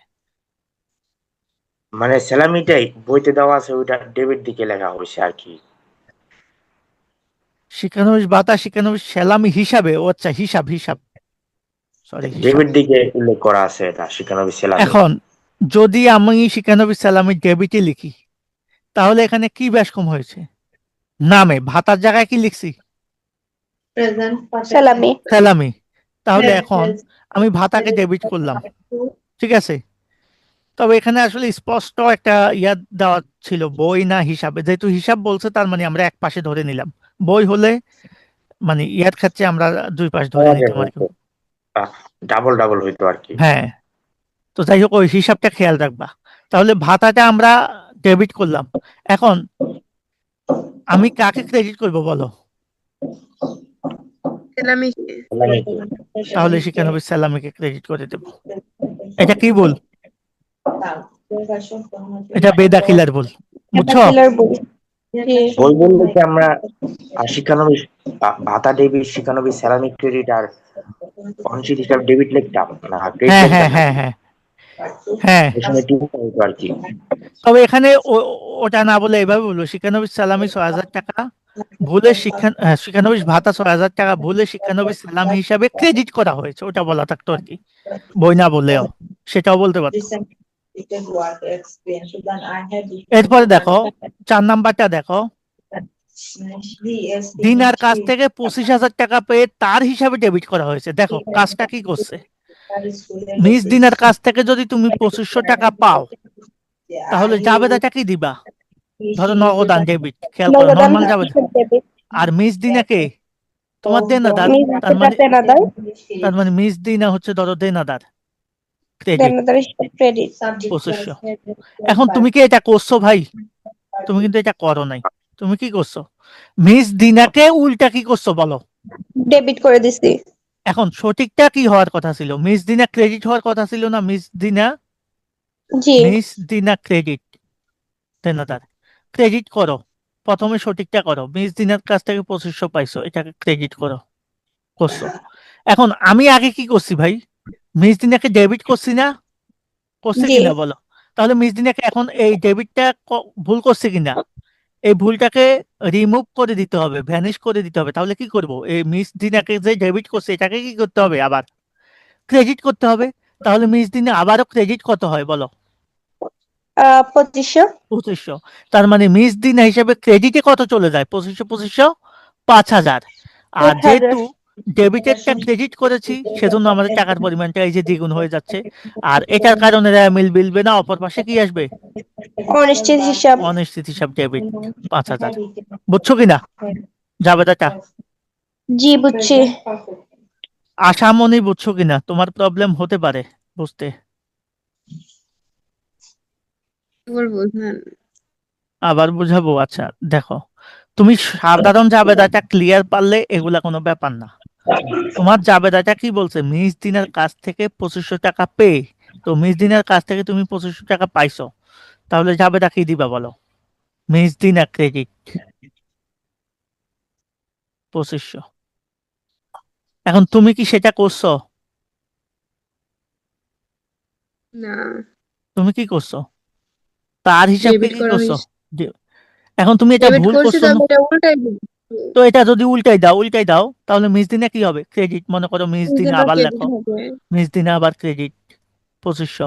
মানে স্যালামিটাই বইতে দেওয়া আছে, ওইটা ডেবিট দিকে লেখা হয়েছে আর কি। শিক্ষানবিশ ভাতা শিক্ষানবিশ স্যালামি হিসাবে, ও আচ্ছা, হিসাব হিসাব, সরি হিসাব। ডেবিট দিকে উল্লেখ করা আছে এটা শিক্ষানবিশ স্যালামি। এখন যদি আমি শিক্ষানবিশ স্যালামি ডেবিটে লিখি, তাহলে এখানে কি ব্যাস কম হয়েছে? নামে ভাতার জায়গায় কি লিখছি? সালামি। স্যালামি। তাহলে এখন আমি ভাতাকে ডেবিট করলাম, ঠিক আছে। তবে এখানে আসলে স্পষ্ট একটা ইয়া দেওয়া ছিল, বই না হিসাবে। যেহেতু হিসাব বলছে, তার মানে আমরা এক পাশে ধরে নিলাম। বই হলে মানে ইয়ার ক্ষেত্রে আমরা 2 পাশ ধরে নিতাম আর কি। ডাবল ডাবল হইতো আর কি। হ্যাঁ, তো যাই হোক, ওই হিসাবটা খেয়াল রাখবা। তাহলে ভাতাটা আমরা ডেবিট করলাম। এখন আমি কাকে ক্রেডিট করব বলো? স্যালামি। স্যালামিকে। তাহলে শিক্ষানবিশ স্যালামিকে ক্রেডিট করে দেব। এটা কি ভুল? এটা বেদাখিলার ভুল, বুঝছো? দাখিলার বই। জি। বই বললে কি আমরা শিক্ষানবিশ ভাতা ডেবিট, শিক্ষানবিশ স্যালামি ক্রেডিট আর অনিশ্চিত হিসাব ডেবিট লিখতাম না ক্রেডিট হ্যাঁ হ্যাঁ লিখতাম হ্যাঁ নাকি? হ্যাঁ, হ্যাঁ, ওই সময় টিভিটা হতো আর কি। তবে এখানে ওটা না বলে এভাবে বলবো, শিক্ষানবিশ সালামি 6,000 টাকা ভুলে শিক্ষানবিশ ভাতা 6,000 টাকা ভুলে শিক্ষানবিশ সালামি হিসাবে ক্রেডিট করা হয়েছে, ওটা বলা থাকতো আর কি, বই না বললেও সেটাও বলতে পারতো। এরপরে দেখো 4 নাম্বারটা দেখো, দিনার কাছ থেকে 25,000 টাকা পেয়ে তার হিসাবে ডেবিট করা হয়েছে। দেখো কাজটা কি করছে, মিস দিনার কাছ থেকে যদি তুমি 2500 টাকা পাও তাহলে জাবেদাটা কি দিবা, ধরো নগদান ডেবিট, খেয়াল করো নগদান নর্মাল জাবেদা। হিসাব ডেবিট, আর মিস দিনাকে তোমার দেনাদার, মিস তার যেটা মানে দেনাদার, মিস দিনা হচ্ছে ধরো দেনাদার, ক্রেডিট দেনাদার হিসাব ক্রেডিট। 2500। এখন তুমি কি এটা করছো ভাই? তুমি কিন্তু এটা করো নাই। তুমি কি করছো, মিস দিনাকে উল্টা কি করছো বলো? ডেবিট করে দিছি। এখন সঠিকটা কি হওয়ার কথা ছিল, মিস দিনা ক্রেডিট হওয়ার কথা ছিল না? জি, মিস দিনা ক্রেডিট, দেনাদার, ক্রেডিট করো। প্রথমে সঠিকটা করো, মিস দিনার কাছ থেকে 2500 পাইছো, এটাকে ক্রেডিট করো, করছো। এখন আমি আগে কি করছি ভাই, মিস দিনাকে ডেবিট করছি না, করছে জি। কিনা বলো? তাহলে মিস দিনাকে এখন এই ডেবিটটা ভুল করছে কিনা, এই ভুলটাকে রিমুভ করে দিতে হবে, ভ্যানিশ করে দিতে হবে। তাহলে কি করব, এই মিস দিনাকে যে ডেবিট করছে এটাকে কি করতে হবে, আবার ক্রেডিট করতে হবে। তাহলে মিস দিনে আবারও ক্রেডিট কত হয় বলো? 2500। 2500। তার মানে মিস দিন হিসেবে ক্রেডিটে কত চলে যায়, 2500 5,000। আর 5,000। যেহেতু ডেবিটেরটা ক্রেডিট করেছি সেজন্য আমাদের টাকার পরিমাণটা এই যে দ্বিগুণ হয়ে যাচ্ছে। আর এটার কারণে মিল মিলবে না, অপর পাশে কি আসবে, অনিশ্চিত হিসাব। অনিশ্চিত হিসাব ডেবিট 5,000। বুঝছো কিনা জাবেদাটা? জি, বুঝছি। আশামনি বুঝছো কিনা? তোমার প্রবলেম হতে পারে বুঝতে। এবার বোঝেন। আবার বুঝাবো? আচ্ছা দেখো, তুমি সাধারণ জাবেদাটা ক্লিয়ার পারলে এগুলা কোনো ব্যাপার না। তোমার জাবেদাটা কি বলছে, মিস দিনের কাছ থেকে 2500 টাকা পেয়ে, তো মিস দিনের কাছ থেকে তুমি 2500 টাকা পাইছো, তাহলে জাবেদা কি দিবা বলো? মিস দিনা ক্রেডিট 2500। এখন তুমি কি সেটা করছো? না, তুমি কি করছো, তার হিসাবকে ডেবিট কি করা করছো? হয়েছে। যে- এখন তুমি এটা ডেবিট ভুল করছি করছো না, তবে এটা উল্টাই দিচ্ছি। তো এটা যদি উল্টাই দাও তাহলে মিস দিনে কি হবে, ক্রেডিট। মনে করো মিস দিনে যেটা আবার ক্রেডিট লেখো, হবে। মিস দিনে আবার ক্রেডিট 2500।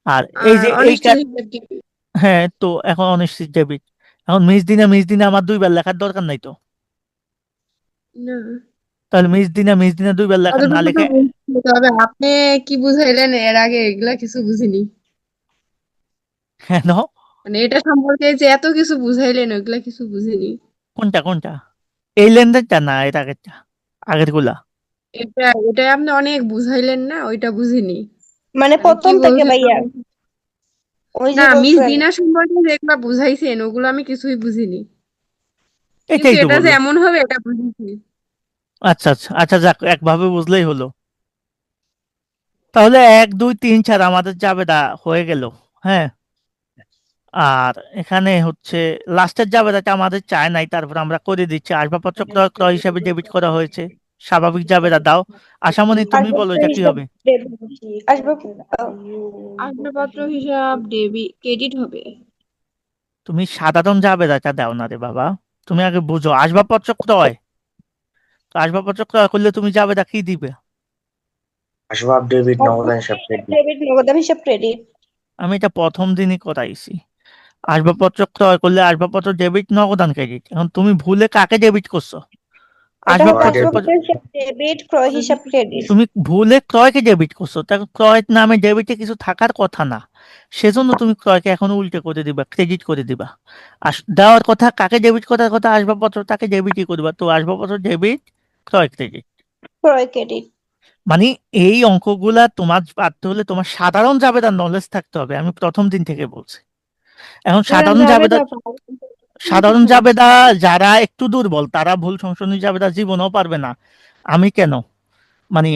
আর এই আর যে এই অনিশ্চিত হিসাব দিবি। হ্যাঁ, তো এখন অনিশ্চিত ডেবিট। এখন মিস দিনে আমার দুইবার লেখার দরকার নাই তো, না, তাহলে মিস দিনে দুইবার লেখা না কতটুকু তো লিখে বুঝতে হবে। আপনি কি বুঝাইলেন এর আগে এগুলা কিছু বুঝিনি। কেন? মানে এটা সম্পর্কে যে এত কিছু বুঝাইলেন ওইগুলা কিছু বুঝিনি। কোনটা এই লেনদেনটা না এর আগেরটা, আগের গুলা? এটা এটা আপনি অনেক বুঝাইলেন না, ওইটা বুঝিনি। মানে মানে কি প্রথম থেকে বলছেন ভাইয়া, ওই না, যে মিস বলছেন। দিনা সম্পর্কে যেগুলা বুঝাইছেন ওগুলো আমি কিছুই বুঝিনি, কিন্তু এটাই তো এটা যে বললাম। এমন হবে এটা বুঝেছি। আচ্ছা আচ্ছা আচ্ছা, যাক একভাবে বুঝলেই হলো। তাহলে 1 2 3 4 আমাদের জাবেদা হয়ে গেল। হ্যাঁ, আর এখানে হচ্ছে লাস্টের জাবেদাটা আমাদের চায় নাই, তারপর আমরা করে দিচ্ছি। আসবাবপত্র ক্রয় ক্রয় হিসাবে ডেবিট করা হয়েছে, স্বাভাবিক জাবেদা দাও। আশামনি তুমি বলো আসবাবপত্র এটা কি হিসাব হবে? ডেবিট। আসবাব আসবাবপত্র হিসাব ক্রেডিট হবে। তুমি সাধারণ জাবেদাটা দাও না রে বাবা, তুমি আগে বুঝো আসবাবপত্র ক্রয়। তো আসবাবপত্র ক্রয় করলে তুমি জাবেদা কি দিবে? আসবাব ডেবিট, নগদান আসবাবপত্র হিসাব হিসাব ক্রেডিট। ডেবিট, নগদান হিসাব ক্রেডিট। আমি এটা প্রথম দিনই করাইছি। আসবাবপত্র ক্রয় করলে আসবাবপত্র ডেবিট, নগদান ক্রেডিট। এখন তুমি ভুলে কাকে ডেবিট করছো? এটা হবে ক্রয় আসবাবপত্র ডেবিট। আসবাবপত্র হিসাব ডেবিট, ক্রয় হিসাব ক্রেডিট। তুমি ভুলে ক্রয়কে ডেবিট করছো, তা ক্রয়ের নামে ডেবিটে কিছু থাকার কথা না, সেজন্য তুমি ক্রয়কে এখন উল্টে করে দিবা, ক্রেডিট করে দিবা। আর দেওয়ার কথা, কাকে ডেবিট করার কথা, আসবাবপত্র, তাকে ডেবিটই করবা। তো আসবাবপত্র ডেবিট, ক্রয় ক্রেডিট। ক্রয় ক্রেডিট। মানে এই অঙ্কগুলা তোমার পারতে হলে তোমার সাধারণ জাবেদার নলেজ থাকতে হবে, আমি প্রথম দিন থেকে বলছি। এখন সাধারণ যাবে জাবেদা, সাধারণ জাবেদা যারা একটু দুর্বল তারা ভুল সংশোধনী জাবেদা জীবনেও পারবে না। আমি কেন, মানে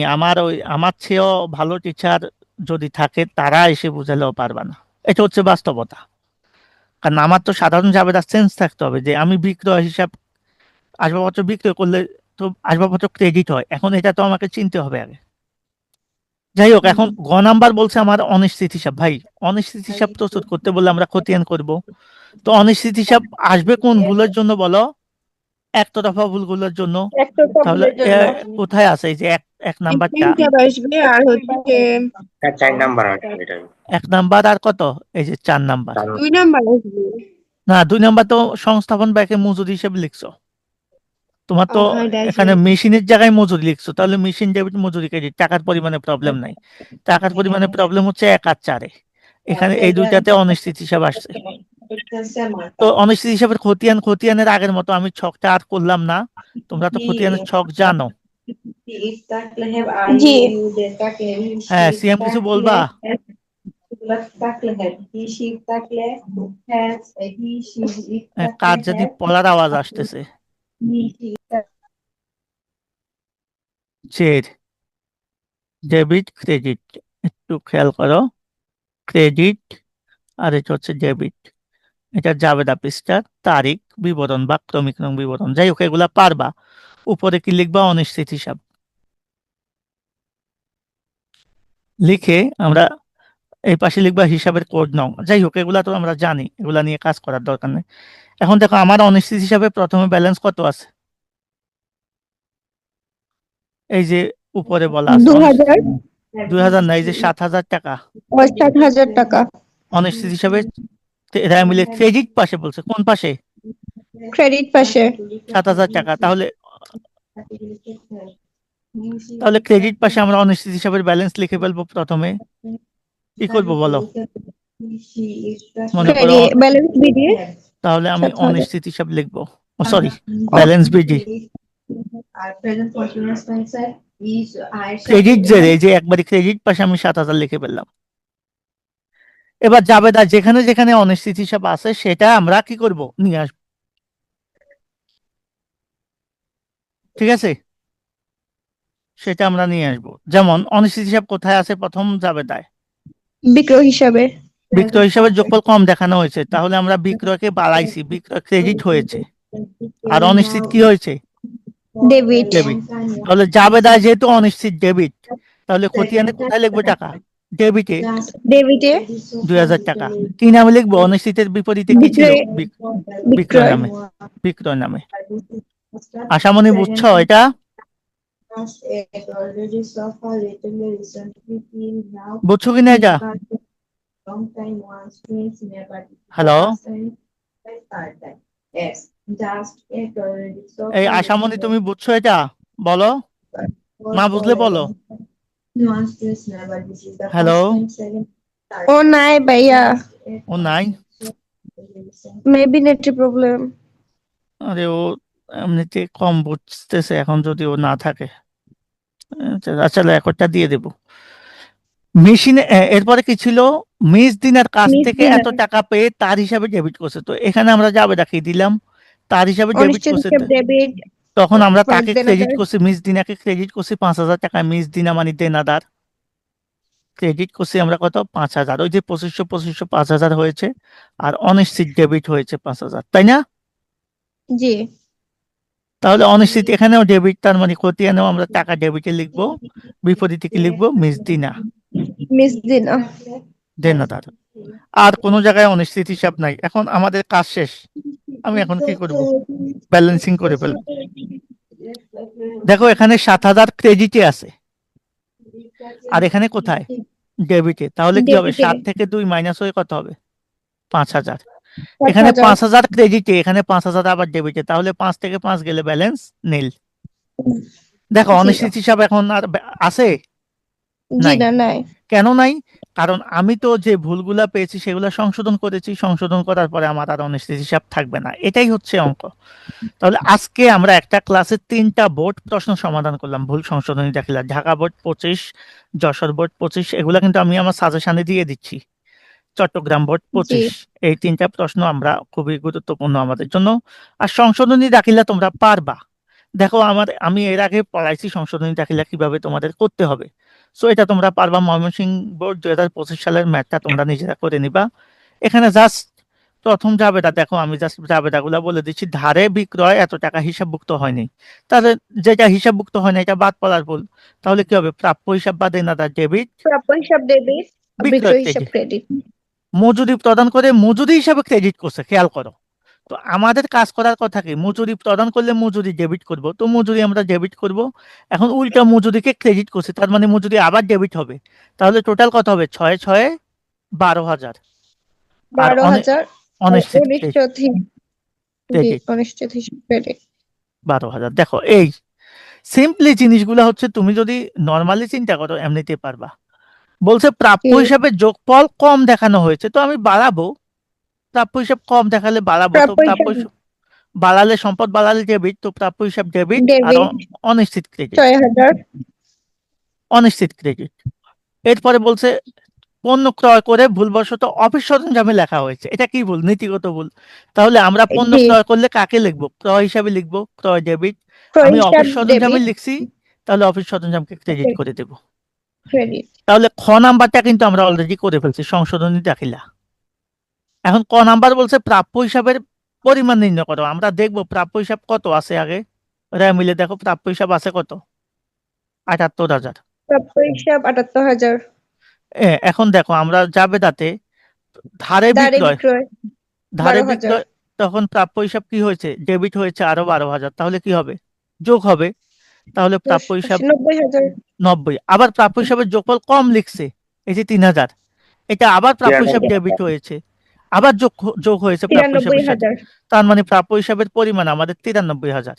আমার চেয়েও ভালো টিচার যদি থাকে তারা এসে বুঝালেও পারবে না, এটা হচ্ছে বাস্তবতা। কারণ আমার তো সাধারণ জাবেদার সেন্স থাকতে হবে যে আমি বিক্রয় হিসাব, আসবাবপত্র বিক্রয় করলে তো আসবাবপত্র ক্রেডিট হয়, এখন এটা তো আমাকে চিনতে হবে আগে। যাই হোক, এখন গ নাম্বার বলছে আমার অনিশ্চিত হিসাব। ভাই, অনিশ্চিত হিসাব প্রস্তুত করতে বললে আমরা খতিয়ান করব। তো অনিশ্চিত হিসাব আসবে কোন ভুলের জন্য বলো? একতরফা ভুলগুলোর জন্য। একটা তাহলে ভুলের জন্য কোথায় আছে এই যে এক এক নাম্বারটা? হিসাব আসবে আর হচ্ছে 4 নাম্বার আসবে এটা। এক নাম্বার আর কত? এই যে 4 নাম্বার। 2 নাম্বার আসবে। না, 2 নাম্বার তো সংস্থাপন ব্যয়কে মজুরি হিসেবে লিখছো। তোমার তো হ্যাঁ, এটা আসবে। এখানে মেশিনের জায়গায় মজুরি লিখছো, তাহলে মেশিন ডেবিট মজুরি ক্রেডিট, টাকার পরিমাণে প্রবলেম নাই। টাকার পরিমাণে প্রবলেম হচ্ছে 1 আর 4-এ। এখানে এই দুইটাতে অনিশ্চিত হিসাব আসছে। তো অনিশ্চিত হিসাবের খতিয়ানের আগের মতো আমি ছকটা আর করলাম না। তোমরা তো খতিয়ানের ছক জানো। জি। হ্যাঁ, সিএম কিছু বলবা? কার যদি পড়ার আওয়াজ আসতেছে? চের, ডেবিট, ক্রেডিট, একটু খেয়াল করো। ক্রেডিট আর এটা হচ্ছে ডেবিট। এটা জাবেদা পৃষ্ঠার তারিখ বিবরণ বা ক্রমিক নং বিবরণ। যাই হোক, এগুলা পারবা। উপরে কি লিখবা? অনিশ্চিত হিসাব লিখে আমরা এই পাশে লিখবা হিসাবের কোড নং। যাই হোক, এগুলা তো আমরা জানি, এগুলা নিয়ে কাজ করার দরকার নেই। এখন দেখো, আমার অনিশ্চিত হিসাবে প্রথমে ব্যালেন্স কত আছে? এই যে উপরে বলা আছে 2000 2000 না, এই যে 7,000 টাকা 7,000 টাকা অনিশ্চিত হিসাবে। এরা মিলে ক্রেডিট পাশে বলছে, কোন পাশে? ক্রেডিট পাশে। 7,000 টাকা। তাহলে তাহলে ক্রেডিট পাশে আমরা অনিশ্চিত হিসাবের ব্যালেন্স লিখে ফেলবো প্রথমে। কি করবো বলো? মনে করো, ক্রেডিট ব্যালেন্স বিডি তাহলে আমি 7,000। অনিশ্চিত হিসাব লিখবো। Sorry, balance BD. ক্রেডিট যে এই যে একবারে ক্রেডিট পাশে আমি 7,000 লিখে ফেললাম। এবার জাবেদা যেখানে যেখানে অনিশ্চিত হিসাব আছে সেটা আমরা কি করব? নিয়ে আসবো। ঠিক আছে, সেটা আমরা নিয়ে আসবো। যেমন অনিশ্চিত হিসাব কোথায় আছে? প্রথম জাবেদায় বিক্রয় হিসাবে। বিক্রয় হিসাবে যোগফল কম দেখানো হয়েছে, তাহলে আমরা বিক্রয়কে বাড়াইছি, বিক্রয় ক্রেডিট হয়েছে। আর অনিশ্চিত কি হয়েছে? ডেবিট। ডেবিট। তাহলে জাবেদায় যেহেতু অনিশ্চিত ডেবিট, তাহলে খতিয়ানে কোথায় লিখবো টাকা? ডেবিটে ডেবিটে 2,000 টাকা। কি নামে লিখবো? অনিশ্চিতের বিপরীতে কি ছিল? বিক্রয়। বিক্রয় বিক্রয়। নামে। বিক্রয় নামে। আশামনি বুঝছো এটা? বুঝছো কিনা এটা? হ্যালো, এই আশামনি তুমি বুঝছো এটা? বলো, না বুঝলে বলো। হ্যালো। ও নাই ভাইয়া, ও নাই? Maybe net problem. আরে ও এমনিতে কম বুঝতেছে, এখন যদি ও না থাকে। আচ্ছা, রেকর্ডটা দিয়ে দেবো। মেশিনে এরপরে কি ছিল? মিস দিনার কাছ মিস থেকে দিনা এত টাকা পেয়ে তার হিসাবে ডেবিট করছে, তো এখানে আমরা যাবে দেখিয়ে দিলাম তার হিসাবে ডেবিট অনিশ্চিত করছে। হিসাব ডেবিট। তখন আমরা ফার্স্ট তাকে ক্রেডিট দেনাদার। করছি, মিস দিনাকে ক্রেডিট করছি 5,000 টাকা। মিস দিনা মানে দেনাদার। ক্রেডিট করছি আমরা কত? 5,000। ওই যে 2500 5,000 হয়েছে। আর অনিশ্চিত ডেবিট হয়েছে 5,000, তাই না? জি। তাহলে অনিশ্চিত এখানেও ডেবিট, তার মানে খতিয়ানেও আমরা টাকা ডেবিটে লিখবো। বিপরীতে কি লিখবো? মিস দিনা, মিস দিনা। দেনাদার। আর কোনো জায়গায় অনিশ্চিত হিসাব নাই। এখন আমাদের কাজ শেষ। আমি এখন কি করব? ব্যালেন্সিং করে ফেলবো। দেখো, এখানে 7,000 ক্রেডিটে আছে, আর এখানে কোথায়? ডেবিটে। তাহলে কি হবে? ডেবিটে 7 থেকে 2 মাইনাস হয়ে কত হবে? 5,000। এখানে 5,000। 5,000 ক্রেডিটে, এখানে 5,000 আবার ডেবিটে, তাহলে 5 থেকে 5 গেলে ব্যালেন্স নীল। দেখো, জিরো। অনিশ্চিত হিসাব এখন আর আছে? জি নাই। না, নাই। কেন নাই? কারণ আমি তো যে ভুলগুলা পেয়েছি সেগুলো সংশোধন করেছি, সংশোধন করার পরে আমার আর অনিশ্চিত হিসাব থাকবে না। এটাই হচ্ছে অঙ্ক। তাহলে আজকে আমরা একটা ক্লাসে 3টা বোর্ড প্রশ্ন সমাধান করলাম, ভুল সংশোধনী দেখালাম। ঢাকা বোর্ড 25, যশোর বোর্ড 25, এগুলা কিন্তু আমি আমার সাজেশনে দিয়ে দিচ্ছি। চট্টগ্রাম বোর্ড জি। 25। এই 3টা প্রশ্ন আমরা খুবই গুরুত্বপূর্ণ আমাদের জন্য। আর সংশোধনী দাখিলা তোমরা পারবা। দেখো, আমি এর আগে পড়াইছি সংশোধনী দাখিলা কিভাবে তোমাদের করতে হবে। সো এটা তোমরা পারবা। ময়মনসিংহ বোর্ড 2025 সালের ম্যাথটা তোমরা নিজেরা করে নিবা। এখানে জাস্ট প্রথম জাবেদা দেখো, আমি জাস্ট জাবেদাগুলো বলে দিচ্ছি। ধারে বিক্রয় এত টাকা হিসাবভুক্ত হয়নি, তাহলে যেটা হিসাবভুক্ত হয় না এটা বাদ পড়ার ভুল। তাহলে কি হবে? প্রাপ্য হিসাব বা দেনাদার ডেবিট, প্রাপ্য হিসাব ডেবিট, বিক্রয় বিক্রয় হিসাব ক্রেডিট। ক্রেডিট। মজুরি প্রদান করে মজুরি হিসাবে ক্রেডিট করছে, খেয়াল করো। তো আমাদের কাজ করার কথা কি, মজুরি প্রদান করলে মজুরি ডেবিট করব, তো মজুরি আমরা ডেবিট করব। এখন উল্টা মজুরিকে ক্রেডিট করছে, তার মানে মজুরি আবার ডেবিট হবে। তাহলে টোটাল কত হবে? 6 12,000। আর 12,000। আর অনিশ্চিত অনিশ্চিত জি, ক্রেডিট অনিশ্চিত হিসাব ক্রেডিট। 12,000। দেখো এই সিম্পলি জিনিসগুলো হচ্ছে, তুমি যদি নর্মালি চিন্তা করো এমনিতে পারবা। বলছে প্রাপ্য জি, হিসাবে যোগফল কম দেখানো হয়েছে, তো আমি বাড়াবো। প্রাপ্য হিসাব কম দেখালে বাড়াবো, তো প্রাপ্য প্রাপ্য হিসাব বাড়ালে সম্পদ বাড়ালে ডেবিট, তো প্রাপ্য হিসাব ডেবিট। আর ডেবিট অনিশ্চিত ক্রেডিট, 6,000। অনিশ্চিত ক্রেডিট। এরপরে বলছে পণ্য ক্রয় করে ভুলবশত অফিস সরঞ্জামে লেখা হয়েছে, এটা কি ভুল? নীতিগত ভুল। তাহলে আমরা পণ্য জি, ক্রয় করলে কাকে লিখবো? ক্রয় হিসাবে লিখবো, ক্রয় ডেবিট। ক্রয় আমি হিসাব অফিস সরঞ্জামে ডেবিট, লিখছি, তাহলে অফিস সরঞ্জামকে ক্রেডিট করে দেব। ক্রেডিট। তাহলে খ নাম্বারটা কিন্তু আমরা অলরেডি করে ফেলছি, সংশোধনী দাখিলা। এখন ক নাম্বার বলছে প্রাপ্য হিসাবের পরিমাণ নির্ণয় করো। আমরা দেখবো প্রাপ্য হিসাব কত আছে আগে। রে মিলে দেখো প্রাপ্য হিসাব আছে কত? 78,000। প্রাপ্য হিসাব 78,000। এখন দেখো আমরা জাবেদাতে ধারে দাঁড়ে বিক্রয়, বিক্রয় ধারে 12,000। বিক্রয়, তখন প্রাপ্য হিসাব কি হয়েছে? ডেবিট হয়েছে আরো 12,000। তাহলে কি হবে? যোগ হবে। তাহলে প্রাপ্য হিসাব 90,000। 90। আবার প্রাপ্য হিসাবের যোগফল কম লিখছে, এই যে 3,000, এটা আবার প্রাপ্য হিসাব 93,000। ডেবিট হয়েছে, আবার যোগ যোগ হয়েছে প্রাপ্য হিসাবের সাথে। 93,000। তার মানে প্রাপ্য হিসাবের পরিমাণ আমাদের 93,000।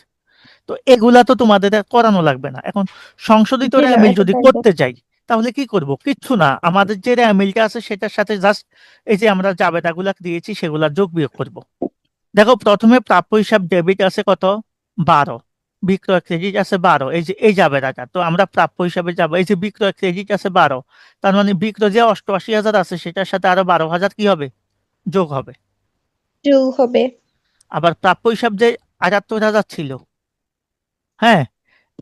তো এগুলা তো তোমাদের আর করানো লাগবে না। এখন সংশোধিত জি না, র্যামিল এটা যদি পারবো। করতে যাই, তাহলে কি করব? কিচ্ছু না, আমাদের যে র্যামিলটা আছে সেটার সাথে জাস্ট এই যে আমরা জাবেদাগুলা দিয়েছি সেগুলা যোগ বিয়োগ করব। দেখো প্রথমে প্রাপ্য হিসাব ডেবিট আছে কত? 12। বিক্রয় ক্রেডিট আছে 12, এই যে এই জাবেদাটা, তো আমরা প্রাপ্য হিসাবে যাবো। এই যে বিক্রয় ক্রেডিট আছে 12, তার মানে বিক্রয় যে 88,000 আছে সেটার সাথে আরো 12,000 কি হবে? যোগ হবে। যোগ হবে। আবার প্রাপ্য হিসাব যে 78,000 ছিল, হ্যাঁ,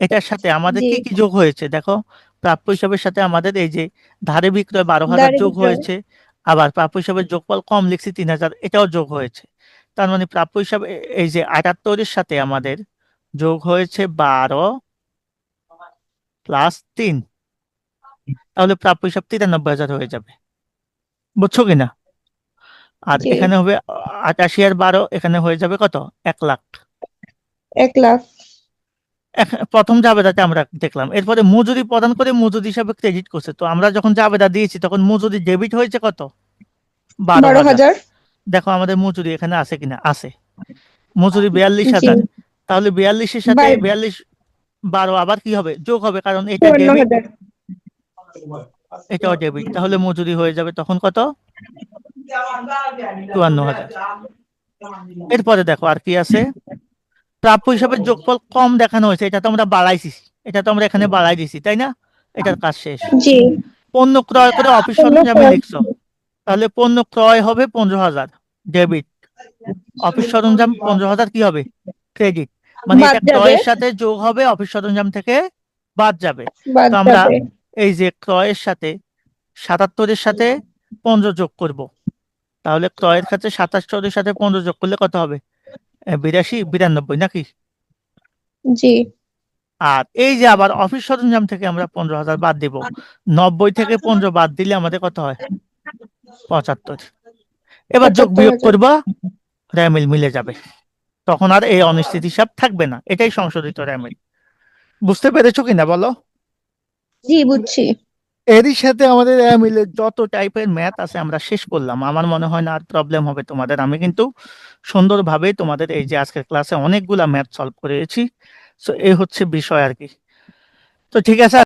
এটার সাথে আমাদের জি, কি কি যোগ হয়েছে দেখো। প্রাপ্য হিসাবের সাথে আমাদের এই যে ধারে বিক্রয় 12,000 দাঁড়ে যোগ বিক্রয়। হয়েছে। আবার প্রাপ্য হিসাবের যোগফল কম লিখছি 3,000, এটাও যোগ হয়েছে। তার মানে প্রাপ্য হিসাবে এই যে 78-এর সাথে আমাদের যোগ হয়েছে 12 প্লাস 3, তাহলে প্রাপ্য হিসাব 93,000 হয়ে যাবে। বুঝছো কিনা? আর জি, এখানে হবে 88 আর 12, এখানে হয়ে যাবে কত? 1,00,000। 1,00,000। প্রথম জাবেদাতে আমরা দেখলাম। এরপরে মজুরি প্রদান করে মজুরি হিসাবে ক্রেডিট করছে, তো আমরা যখন জাবেদা দিয়েছি তখন মজুরি ডেবিট হয়েছে কত? 12,000। 12,000। দেখো আমাদের মজুরি এখানে আছে কিনা? আছে। মজুরি জি, 42,000, তাহলে 42-এর সাথে 12 42 12 আবার কি হবে? যোগ হবে, কারণ এটা ডেবিট, 54,000। এটাও ডেবিট। তাহলে মজুরি হয়ে যাবে তখন কত? 54,000। এরপরে দেখো আর কি আছে। প্রাপ্য হিসাবে যোগফল কম দেখানো হয়েছে, এটা তো আমরা বাড়াইছি, এটা তো আমরা এখানে বাড়াই দিছি, তাই না? এটার কাজ শেষ। জি, পণ্য ক্রয় করে অফিস পণ্য সরঞ্জামে ক্রয় লিখছো, তাহলে পণ্য ক্রয় হবে 15,000 ডেবিট, অফিস সরঞ্জাম 15,000 কি হবে? ক্রেডিট। মানে বাদ এটা যাবে, ক্রয়ের সাথে যোগ হবে, অফিস সরঞ্জাম থেকে বাদ যাবে। বাদ তো আমরা যাবে। এই যে ক্রয়ের সাথে 77-এর সাথে 15 যোগ করব, তাহলে ক্রয়ের কাছে 77-এর সাথে 15 যোগ করলে কত হবে? 82 92 নাকি? জি, আর এই যে আবার অফিস সরঞ্জাম থেকে আমরা 15,000 বাদ দিব, 90 থেকে 15 বাদ দিলে আমাদের কত হয়? 75। এবার যোগ বিয়োগ 75,000। করবা, র্যামিল মিলে যাবে, তখন আর এই অনিশ্চিত হিসাব থাকবে না। এটাই সংশোধিত র্যামিল। বুঝতে পেরেছো কিনা বলো? জি, বুঝছি। এরই সাথে আমাদের র্যামিলের যত টাইপের ম্যাথ আছে আমরা শেষ করলাম। আমার মনে হয় না আর প্রবলেম হবে তোমাদের। আমি কিন্তু সুন্দরভাবে তোমাদের এই যে আজকের ক্লাসে অনেকগুলা ম্যাথ সলভ করেছি। সো এই হচ্ছে বিষয় আর কি। তো ঠিক আছে।